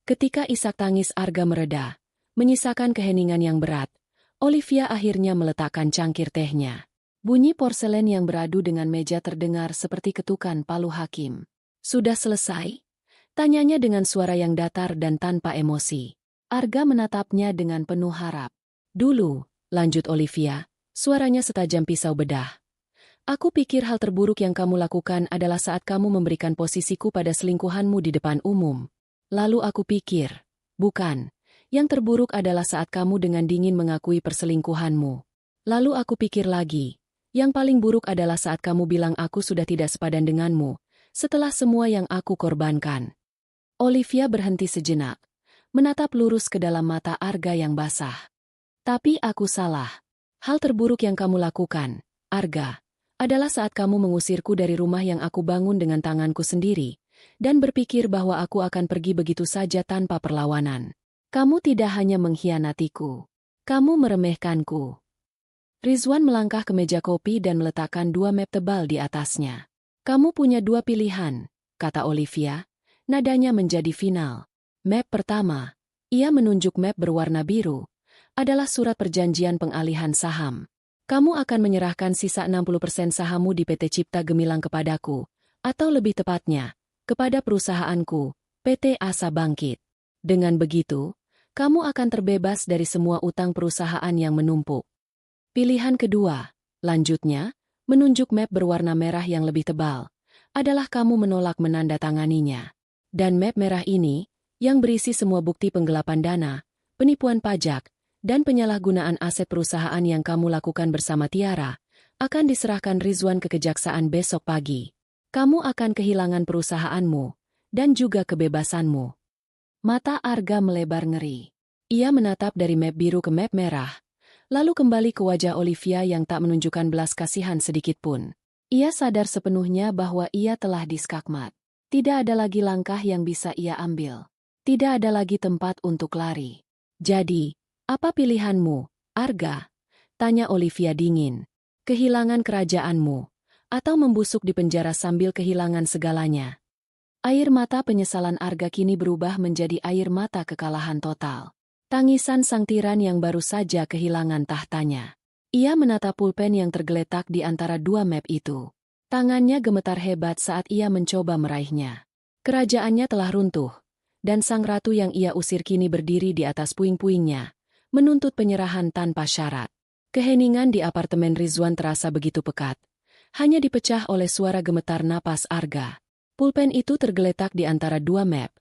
Speaker 1: Ketika isak tangis Arga mereda, menyisakan keheningan yang berat, Olivia akhirnya meletakkan cangkir tehnya. Bunyi porselen yang beradu dengan meja terdengar seperti ketukan palu hakim. Sudah selesai? Tanyanya dengan suara yang datar dan tanpa emosi. Arga menatapnya dengan penuh harap. Dulu, lanjut Olivia, suaranya setajam pisau bedah. Aku pikir hal terburuk yang kamu lakukan adalah saat kamu memberikan posisiku pada selingkuhanmu di depan umum. Lalu aku pikir, bukan, yang terburuk adalah saat kamu dengan dingin mengakui perselingkuhanmu. Lalu aku pikir lagi, yang paling buruk adalah saat kamu bilang aku sudah tidak sepadan denganmu, setelah semua yang aku korbankan. Olivia berhenti sejenak, menatap lurus ke dalam mata Arga yang basah. Tapi aku salah. Hal terburuk yang kamu lakukan, Arga, adalah saat kamu mengusirku dari rumah yang aku bangun dengan tanganku sendiri, dan berpikir bahwa aku akan pergi begitu saja tanpa perlawanan. Kamu tidak hanya mengkhianatiku. Kamu meremehkanku. Rizwan melangkah ke meja kopi dan meletakkan 2 map tebal di atasnya. Kamu punya 2 pilihan, kata Olivia, nadanya menjadi final. Map pertama, ia menunjuk map berwarna biru, adalah surat perjanjian pengalihan saham. Kamu akan menyerahkan sisa 60% sahammu di PT Cipta Gemilang kepadaku, atau lebih tepatnya, kepada perusahaanku, PT Asa Bangkit. Dengan begitu, kamu akan terbebas dari semua utang perusahaan yang menumpuk. Pilihan kedua, lanjutnya, menunjuk map berwarna merah yang lebih tebal, adalah kamu menolak menandatanganinya. Dan map merah ini, yang berisi semua bukti penggelapan dana, penipuan pajak, dan penyalahgunaan aset perusahaan yang kamu lakukan bersama Tiara, akan diserahkan Rizwan ke kejaksaan besok pagi. Kamu akan kehilangan perusahaanmu, dan juga kebebasanmu. Mata Arga melebar ngeri. Ia menatap dari map biru ke map merah, lalu kembali ke wajah Olivia yang tak menunjukkan belas kasihan sedikit pun. Ia sadar sepenuhnya bahwa ia telah diskakmat. Tidak ada lagi langkah yang bisa ia ambil. Tidak ada lagi tempat untuk lari. Jadi, apa pilihanmu, Arga? Tanya Olivia dingin. Kehilangan kerajaanmu, atau membusuk di penjara sambil kehilangan segalanya? Air mata penyesalan Arga kini berubah menjadi air mata kekalahan total. Tangisan sang tiran yang baru saja kehilangan tahtanya. Ia menatap pulpen yang tergeletak di antara 2 map itu. Tangannya gemetar hebat saat ia mencoba meraihnya. Kerajaannya telah runtuh, dan sang ratu yang ia usir kini berdiri di atas puing-puingnya, menuntut penyerahan tanpa syarat. Keheningan di apartemen Rizwan terasa begitu pekat, hanya dipecah oleh suara gemetar napas Arga. Pulpen itu tergeletak di antara 2 map,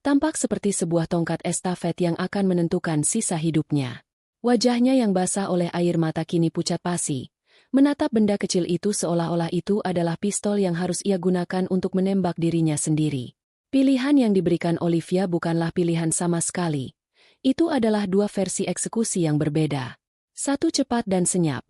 Speaker 1: tampak seperti sebuah tongkat estafet yang akan menentukan sisa hidupnya. Wajahnya yang basah oleh air mata kini pucat pasi, menatap benda kecil itu seolah-olah itu adalah pistol yang harus ia gunakan untuk menembak dirinya sendiri. Pilihan yang diberikan Olivia bukanlah pilihan sama sekali. Itu adalah dua versi eksekusi yang berbeda. Satu cepat dan senyap,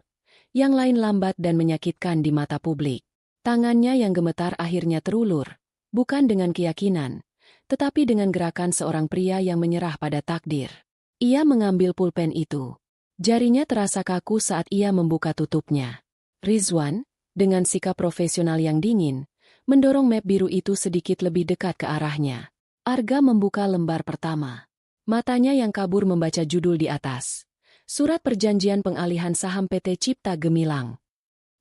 Speaker 1: yang lain lambat dan menyakitkan di mata publik. Tangannya yang gemetar akhirnya terulur, bukan dengan keyakinan, tetapi dengan gerakan seorang pria yang menyerah pada takdir. Ia mengambil pulpen itu. Jarinya terasa kaku saat ia membuka tutupnya. Rizwan, dengan sikap profesional yang dingin, mendorong map biru itu sedikit lebih dekat ke arahnya. Arga membuka lembar pertama. Matanya yang kabur membaca judul di atas. Surat perjanjian pengalihan saham PT Cipta Gemilang.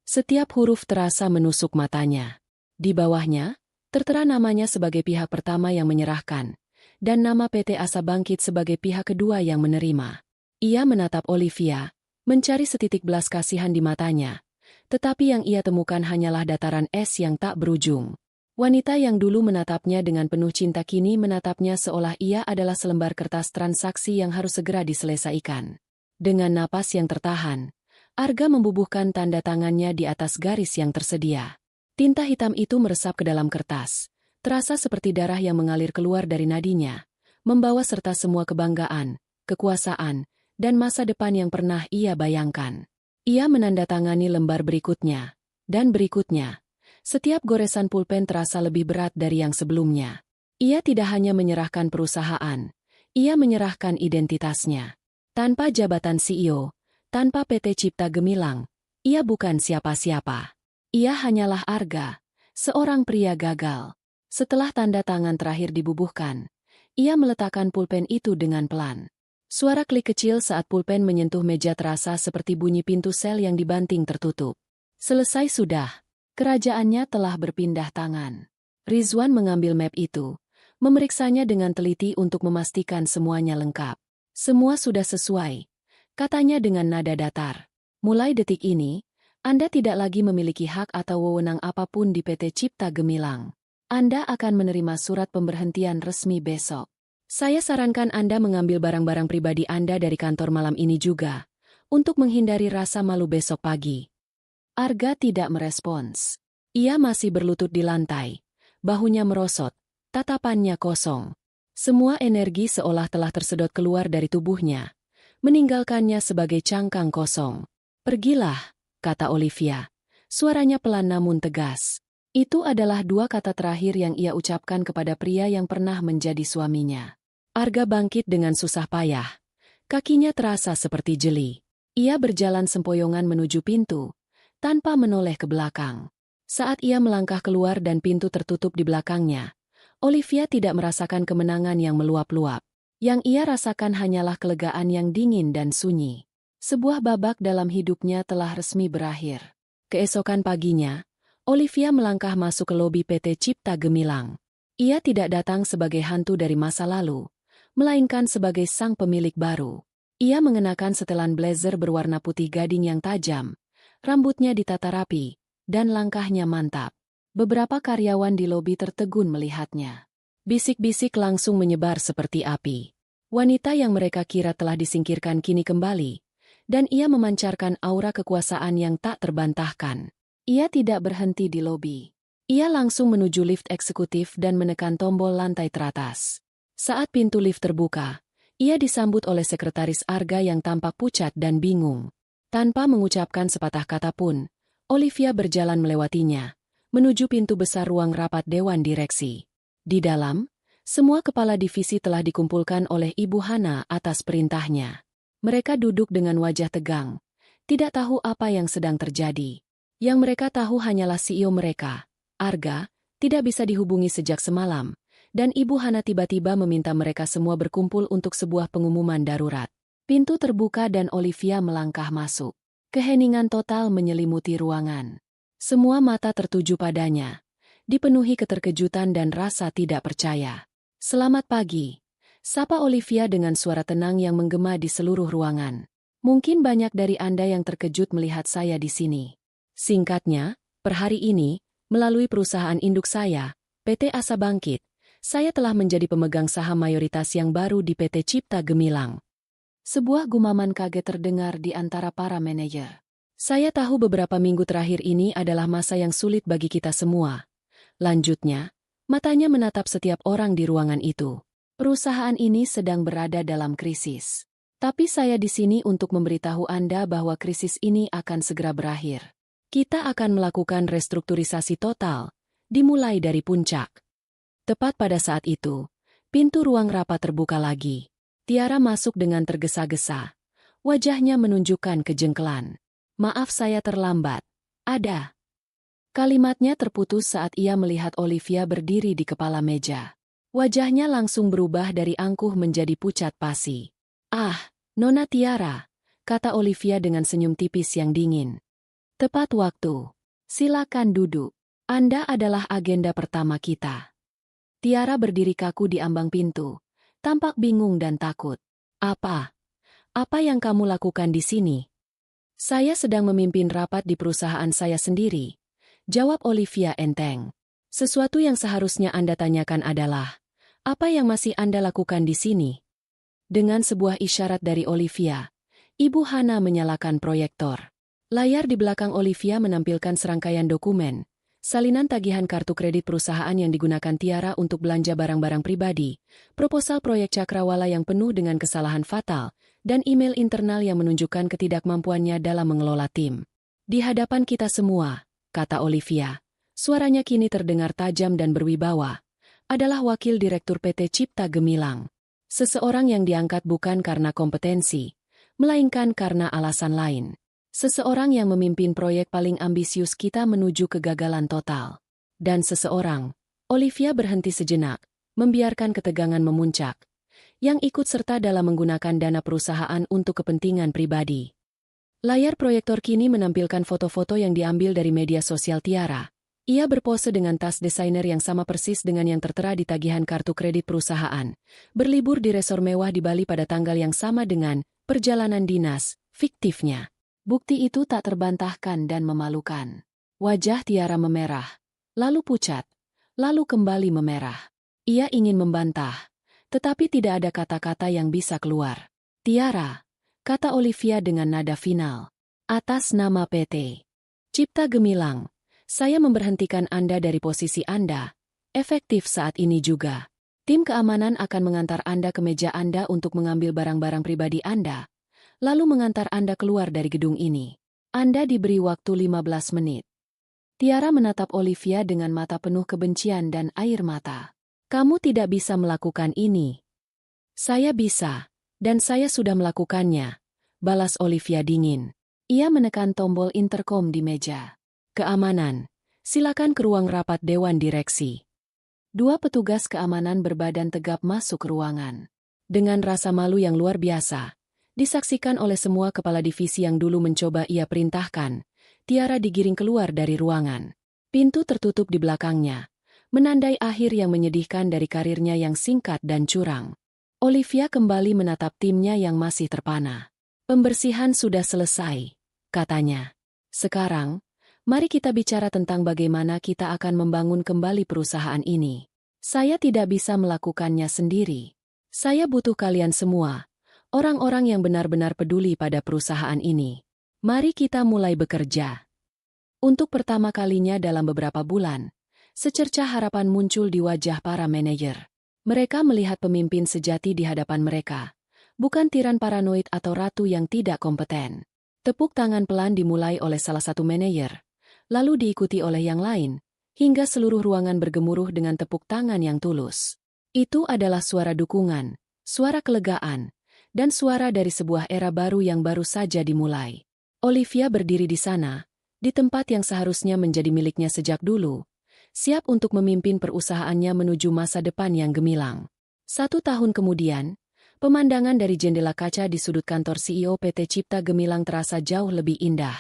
Speaker 1: Setiap huruf terasa menusuk matanya. Di bawahnya, tertera namanya sebagai pihak pertama yang menyerahkan, dan nama PT Asa Bangkit sebagai pihak kedua yang menerima. Ia menatap Olivia, mencari setitik belas kasihan di matanya, tetapi yang ia temukan hanyalah dataran es yang tak berujung. Wanita yang dulu menatapnya dengan penuh cinta kini menatapnya seolah ia adalah selembar kertas transaksi yang harus segera diselesaikan. Dengan napas yang tertahan, Arga membubuhkan tanda tangannya di atas garis yang tersedia. Tinta hitam itu meresap ke dalam kertas, terasa seperti darah yang mengalir keluar dari nadinya, membawa serta semua kebanggaan, kekuasaan, dan masa depan yang pernah ia bayangkan. Ia menandatangani lembar berikutnya, dan berikutnya. Setiap goresan pulpen terasa lebih berat dari yang sebelumnya. Ia tidak hanya menyerahkan perusahaan, ia menyerahkan identitasnya. Tanpa jabatan CEO, tanpa PT Cipta Gemilang, ia bukan siapa-siapa. Ia hanyalah Arga, seorang pria gagal. Setelah tanda tangan terakhir dibubuhkan, ia meletakkan pulpen itu dengan pelan. Suara klik kecil saat pulpen menyentuh meja terasa seperti bunyi pintu sel yang dibanting tertutup. Selesai sudah. Kerajaannya telah berpindah tangan. Rizwan mengambil map itu, memeriksanya dengan teliti untuk memastikan semuanya lengkap. Semua sudah sesuai, katanya dengan nada datar. Mulai detik ini, Anda tidak lagi memiliki hak atau wewenang apapun di PT Cipta Gemilang. Anda akan menerima surat pemberhentian resmi besok. Saya sarankan Anda mengambil barang-barang pribadi Anda dari kantor malam ini juga, untuk menghindari rasa malu besok pagi. Arga tidak merespons. Ia masih berlutut di lantai, bahunya merosot, tatapannya kosong. Semua energi seolah telah tersedot keluar dari tubuhnya, meninggalkannya sebagai cangkang kosong. Pergilah, kata Olivia. Suaranya pelan namun tegas. Itu adalah dua kata terakhir yang ia ucapkan kepada pria yang pernah menjadi suaminya. Arga bangkit dengan susah payah. Kakinya terasa seperti jeli. Ia berjalan sempoyongan menuju pintu, tanpa menoleh ke belakang. Saat ia melangkah keluar dan pintu tertutup di belakangnya, Olivia tidak merasakan kemenangan yang meluap-luap. Yang ia rasakan hanyalah kelegaan yang dingin dan sunyi. Sebuah babak dalam hidupnya telah resmi berakhir. Keesokan paginya, Olivia melangkah masuk ke lobi PT Cipta Gemilang. Ia tidak datang sebagai hantu dari masa lalu, melainkan sebagai sang pemilik baru. Ia mengenakan setelan blazer berwarna putih gading yang tajam, rambutnya ditata rapi, dan langkahnya mantap. Beberapa karyawan di lobi tertegun melihatnya. Bisik-bisik langsung menyebar seperti api. Wanita yang mereka kira telah disingkirkan kini kembali, dan ia memancarkan aura kekuasaan yang tak terbantahkan. Ia tidak berhenti di lobi. Ia langsung menuju lift eksekutif dan menekan tombol lantai teratas. Saat pintu lift terbuka, ia disambut oleh sekretaris Arga yang tampak pucat dan bingung. Tanpa mengucapkan sepatah kata pun, Olivia berjalan melewatinya, menuju pintu besar ruang rapat Dewan Direksi. Di dalam, semua kepala divisi telah dikumpulkan oleh Ibu Hana atas perintahnya. Mereka duduk dengan wajah tegang, tidak tahu apa yang sedang terjadi. Yang mereka tahu hanyalah CEO mereka, Arga, tidak bisa dihubungi sejak semalam, dan Ibu Hana tiba-tiba meminta mereka semua berkumpul untuk sebuah pengumuman darurat. Pintu terbuka dan Olivia melangkah masuk. Keheningan total menyelimuti ruangan. Semua mata tertuju padanya, dipenuhi keterkejutan dan rasa tidak percaya. Selamat pagi, sapa Olivia dengan suara tenang yang menggema di seluruh ruangan. Mungkin banyak dari Anda yang terkejut melihat saya di sini. Singkatnya, per hari ini, melalui perusahaan induk saya, PT Asa Bangkit, saya telah menjadi pemegang saham mayoritas yang baru di PT Cipta Gemilang. Sebuah gumaman kaget terdengar di antara para manajer. Saya tahu beberapa minggu terakhir ini adalah masa yang sulit bagi kita semua. Lanjutnya, matanya menatap setiap orang di ruangan itu. Perusahaan ini sedang berada dalam krisis. Tapi saya di sini untuk memberitahu Anda bahwa krisis ini akan segera berakhir. Kita akan melakukan restrukturisasi total, dimulai dari puncak. Tepat pada saat itu, pintu ruang rapat terbuka lagi. Tiara masuk dengan tergesa-gesa. Wajahnya menunjukkan kejengkelan. Maaf saya terlambat. Ada. Kalimatnya terputus saat ia melihat Olivia berdiri di kepala meja. Wajahnya langsung berubah dari angkuh menjadi pucat pasi. Ah, Nona Tiara, kata Olivia dengan senyum tipis yang dingin. Tepat waktu. Silakan duduk. Anda adalah agenda pertama kita. Tiara berdiri kaku di ambang pintu. Tampak bingung dan takut. Apa? Apa yang kamu lakukan di sini? Saya sedang memimpin rapat di perusahaan saya sendiri. Jawab Olivia enteng. Sesuatu yang seharusnya Anda tanyakan adalah, apa yang masih Anda lakukan di sini? Dengan sebuah isyarat dari Olivia, Ibu Hana menyalakan proyektor. Layar di belakang Olivia menampilkan serangkaian dokumen. Salinan tagihan kartu kredit perusahaan yang digunakan Tiara untuk belanja barang-barang pribadi, proposal proyek Cakrawala yang penuh dengan kesalahan fatal, dan email internal yang menunjukkan ketidakmampuannya dalam mengelola tim. Di hadapan kita semua, kata Olivia, suaranya kini terdengar tajam dan berwibawa, adalah wakil direktur PT Cipta Gemilang. Seseorang yang diangkat bukan karena kompetensi, melainkan karena alasan lain. Seseorang yang memimpin proyek paling ambisius kita menuju kegagalan total. Dan seseorang, Olivia berhenti sejenak, membiarkan ketegangan memuncak, yang ikut serta dalam menggunakan dana perusahaan untuk kepentingan pribadi. Layar proyektor kini menampilkan foto-foto yang diambil dari media sosial Tiara. Ia berpose dengan tas desainer yang sama persis dengan yang tertera di tagihan kartu kredit perusahaan, berlibur di resor mewah di Bali pada tanggal yang sama dengan perjalanan dinas fiktifnya. Bukti itu tak terbantahkan dan memalukan. Wajah Tiara memerah, lalu pucat, lalu kembali memerah. Ia ingin membantah, tetapi tidak ada kata-kata yang bisa keluar. Tiara, kata Olivia dengan nada final. Atas nama PT Cipta Gemilang, saya memberhentikan Anda dari posisi Anda, efektif saat ini juga. Tim keamanan akan mengantar Anda ke meja Anda untuk mengambil barang-barang pribadi Anda, lalu mengantar Anda keluar dari gedung ini. Anda diberi waktu 15 menit. Tiara menatap Olivia dengan mata penuh kebencian dan air mata. Kamu tidak bisa melakukan ini. Saya bisa, dan saya sudah melakukannya, balas Olivia dingin. Ia menekan tombol intercom di meja. Keamanan, silakan ke ruang rapat Dewan Direksi. Dua petugas keamanan berbadan tegap masuk ke ruangan. Dengan rasa malu yang luar biasa, disaksikan oleh semua kepala divisi yang dulu mencoba ia perintahkan, Tiara digiring keluar dari ruangan. Pintu tertutup di belakangnya, menandai akhir yang menyedihkan dari karirnya yang singkat dan curang. Olivia kembali menatap timnya yang masih terpana. Pembersihan sudah selesai, katanya. Sekarang, mari kita bicara tentang bagaimana kita akan membangun kembali perusahaan ini. Saya tidak bisa melakukannya sendiri. Saya butuh kalian semua. Orang-orang yang benar-benar peduli pada perusahaan ini. Mari kita mulai bekerja. Untuk pertama kalinya dalam beberapa bulan, secercah harapan muncul di wajah para manajer. Mereka melihat pemimpin sejati di hadapan mereka, bukan tiran paranoid atau ratu yang tidak kompeten. Tepuk tangan pelan dimulai oleh salah satu manajer, lalu diikuti oleh yang lain, hingga seluruh ruangan bergemuruh dengan tepuk tangan yang tulus. Itu adalah suara dukungan, suara kelegaan, dan suara dari sebuah era baru yang baru saja dimulai. Olivia berdiri di sana, di tempat yang seharusnya menjadi miliknya sejak dulu, siap untuk memimpin perusahaannya menuju masa depan yang gemilang. 1 tahun kemudian, pemandangan dari jendela kaca di sudut kantor CEO PT Cipta Gemilang terasa jauh lebih indah.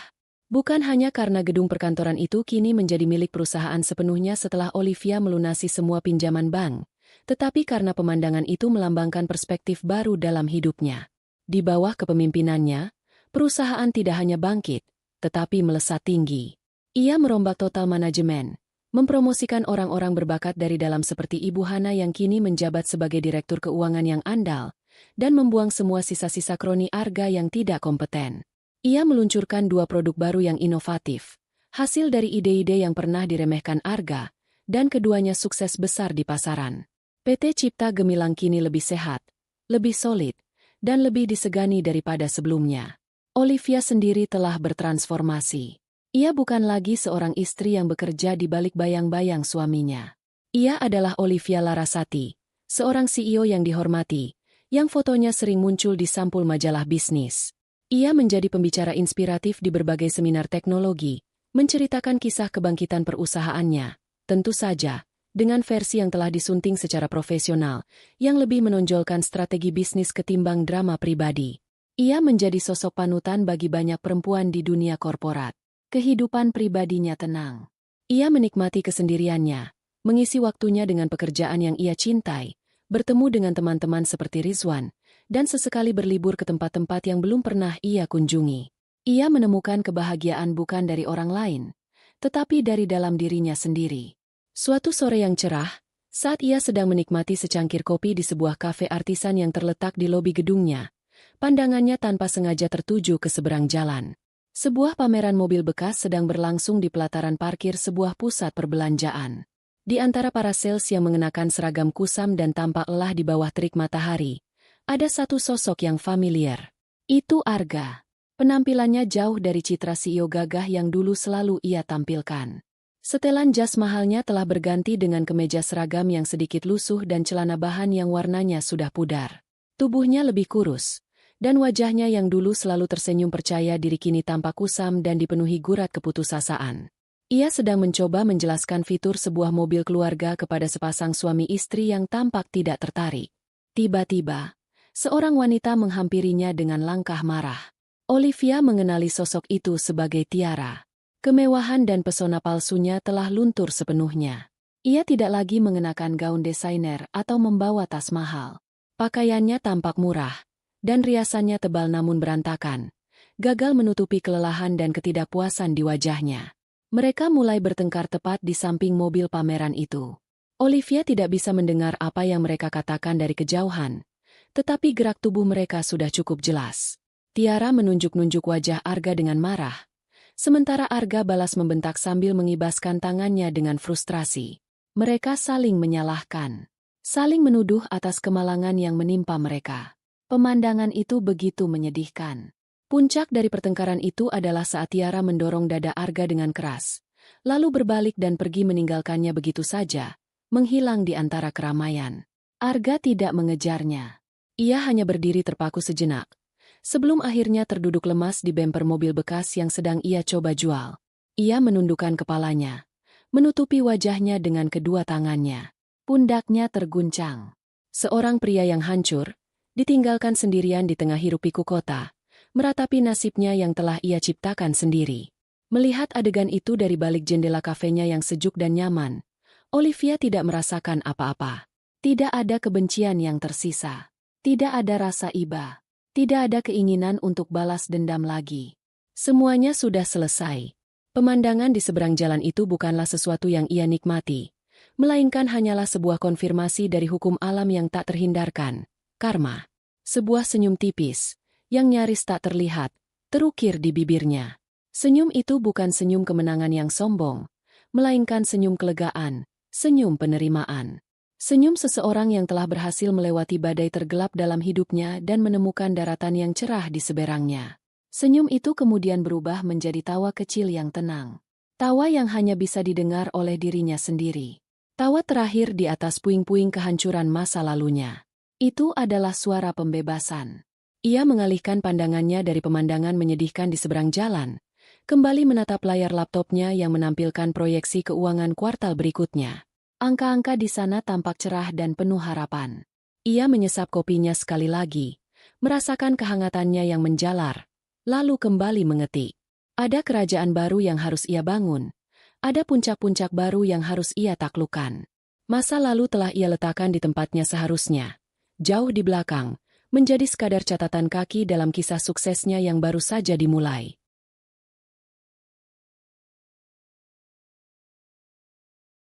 Speaker 1: Bukan hanya karena gedung perkantoran itu kini menjadi milik perusahaan sepenuhnya setelah Olivia melunasi semua pinjaman bank, tetapi karena pemandangan itu melambangkan perspektif baru dalam hidupnya. Di bawah kepemimpinannya, perusahaan tidak hanya bangkit, tetapi melesat tinggi. Ia merombak total manajemen, mempromosikan orang-orang berbakat dari dalam seperti Ibu Hana yang kini menjabat sebagai direktur keuangan yang andal, dan membuang semua sisa-sisa kroni Arga yang tidak kompeten. Ia meluncurkan 2 produk baru yang inovatif, hasil dari ide-ide yang pernah diremehkan Arga, dan keduanya sukses besar di pasaran. PT Cipta Gemilang kini lebih sehat, lebih solid, dan lebih disegani daripada sebelumnya. Olivia sendiri telah bertransformasi. Ia bukan lagi seorang istri yang bekerja di balik bayang-bayang suaminya. Ia adalah Olivia Larasati, seorang CEO yang dihormati, yang fotonya sering muncul di sampul majalah bisnis. Ia menjadi pembicara inspiratif di berbagai seminar teknologi, menceritakan kisah kebangkitan perusahaannya, tentu saja, dengan versi yang telah disunting secara profesional, yang lebih menonjolkan strategi bisnis ketimbang drama pribadi. Ia menjadi sosok panutan bagi banyak perempuan di dunia korporat. Kehidupan pribadinya tenang. Ia menikmati kesendiriannya, mengisi waktunya dengan pekerjaan yang ia cintai, bertemu dengan teman-teman seperti Rizwan, dan sesekali berlibur ke tempat-tempat yang belum pernah ia kunjungi. Ia menemukan kebahagiaan bukan dari orang lain, tetapi dari dalam dirinya sendiri. Suatu sore yang cerah, saat ia sedang menikmati secangkir kopi di sebuah kafe artisan yang terletak di lobi gedungnya, pandangannya tanpa sengaja tertuju ke seberang jalan. Sebuah pameran mobil bekas sedang berlangsung di pelataran parkir sebuah pusat perbelanjaan. Di antara para sales yang mengenakan seragam kusam dan tampak lelah di bawah terik matahari, ada satu sosok yang familiar. Itu Arga. Penampilannya jauh dari citra CEO gagah yang dulu selalu ia tampilkan. Setelan jas mahalnya telah berganti dengan kemeja seragam yang sedikit lusuh dan celana bahan yang warnanya sudah pudar. Tubuhnya lebih kurus, dan wajahnya yang dulu selalu tersenyum percaya diri kini tampak kusam dan dipenuhi gurat keputusasaan. Ia sedang mencoba menjelaskan fitur sebuah mobil keluarga kepada sepasang suami istri yang tampak tidak tertarik. Tiba-tiba, seorang wanita menghampirinya dengan langkah marah. Olivia mengenali sosok itu sebagai Tiara. Kemewahan dan pesona palsunya telah luntur sepenuhnya. Ia tidak lagi mengenakan gaun desainer atau membawa tas mahal. Pakaiannya tampak murah, dan riasannya tebal namun berantakan, gagal menutupi kelelahan dan ketidakpuasan di wajahnya. Mereka mulai bertengkar tepat di samping mobil pameran itu. Olivia tidak bisa mendengar apa yang mereka katakan dari kejauhan, tetapi gerak tubuh mereka sudah cukup jelas. Tiara menunjuk-nunjuk wajah Arga dengan marah, sementara Arga balas membentak sambil mengibaskan tangannya dengan frustrasi. Mereka saling menyalahkan, saling menuduh atas kemalangan yang menimpa mereka. Pemandangan itu begitu menyedihkan. Puncak dari pertengkaran itu adalah saat Tiara mendorong dada Arga dengan keras, lalu berbalik dan pergi meninggalkannya begitu saja, menghilang di antara keramaian. Arga tidak mengejarnya. Ia hanya berdiri terpaku sejenak, sebelum akhirnya terduduk lemas di bemper mobil bekas yang sedang ia coba jual. Ia menundukkan kepalanya, menutupi wajahnya dengan kedua tangannya. Pundaknya terguncang. Seorang pria yang hancur, ditinggalkan sendirian di tengah hiruk-pikuk kota, meratapi nasibnya yang telah ia ciptakan sendiri. Melihat adegan itu dari balik jendela kafenya yang sejuk dan nyaman, Olivia tidak merasakan apa-apa. Tidak ada kebencian yang tersisa. Tidak ada rasa iba. Tidak ada keinginan untuk balas dendam lagi. Semuanya sudah selesai. Pemandangan di seberang jalan itu bukanlah sesuatu yang ia nikmati, melainkan hanyalah sebuah konfirmasi dari hukum alam yang tak terhindarkan, karma. Sebuah senyum tipis, yang nyaris tak terlihat, terukir di bibirnya. Senyum itu bukan senyum kemenangan yang sombong, melainkan senyum kelegaan, senyum penerimaan. Senyum seseorang yang telah berhasil melewati badai tergelap dalam hidupnya dan menemukan daratan yang cerah di seberangnya. Senyum itu kemudian berubah menjadi tawa kecil yang tenang. Tawa yang hanya bisa didengar oleh dirinya sendiri. Tawa terakhir di atas puing-puing kehancuran masa lalunya. Itu adalah suara pembebasan. Ia mengalihkan pandangannya dari pemandangan menyedihkan di seberang jalan, kembali menatap layar laptopnya yang menampilkan proyeksi keuangan kuartal berikutnya. Angka-angka di sana tampak cerah dan penuh harapan. Ia menyesap kopinya sekali lagi, merasakan kehangatannya yang menjalar, lalu kembali mengetik. Ada kerajaan baru yang harus ia bangun, ada puncak-puncak baru yang harus ia taklukkan. Masa lalu telah ia letakkan di tempatnya seharusnya, jauh di belakang, menjadi sekadar catatan kaki dalam kisah suksesnya yang baru saja dimulai.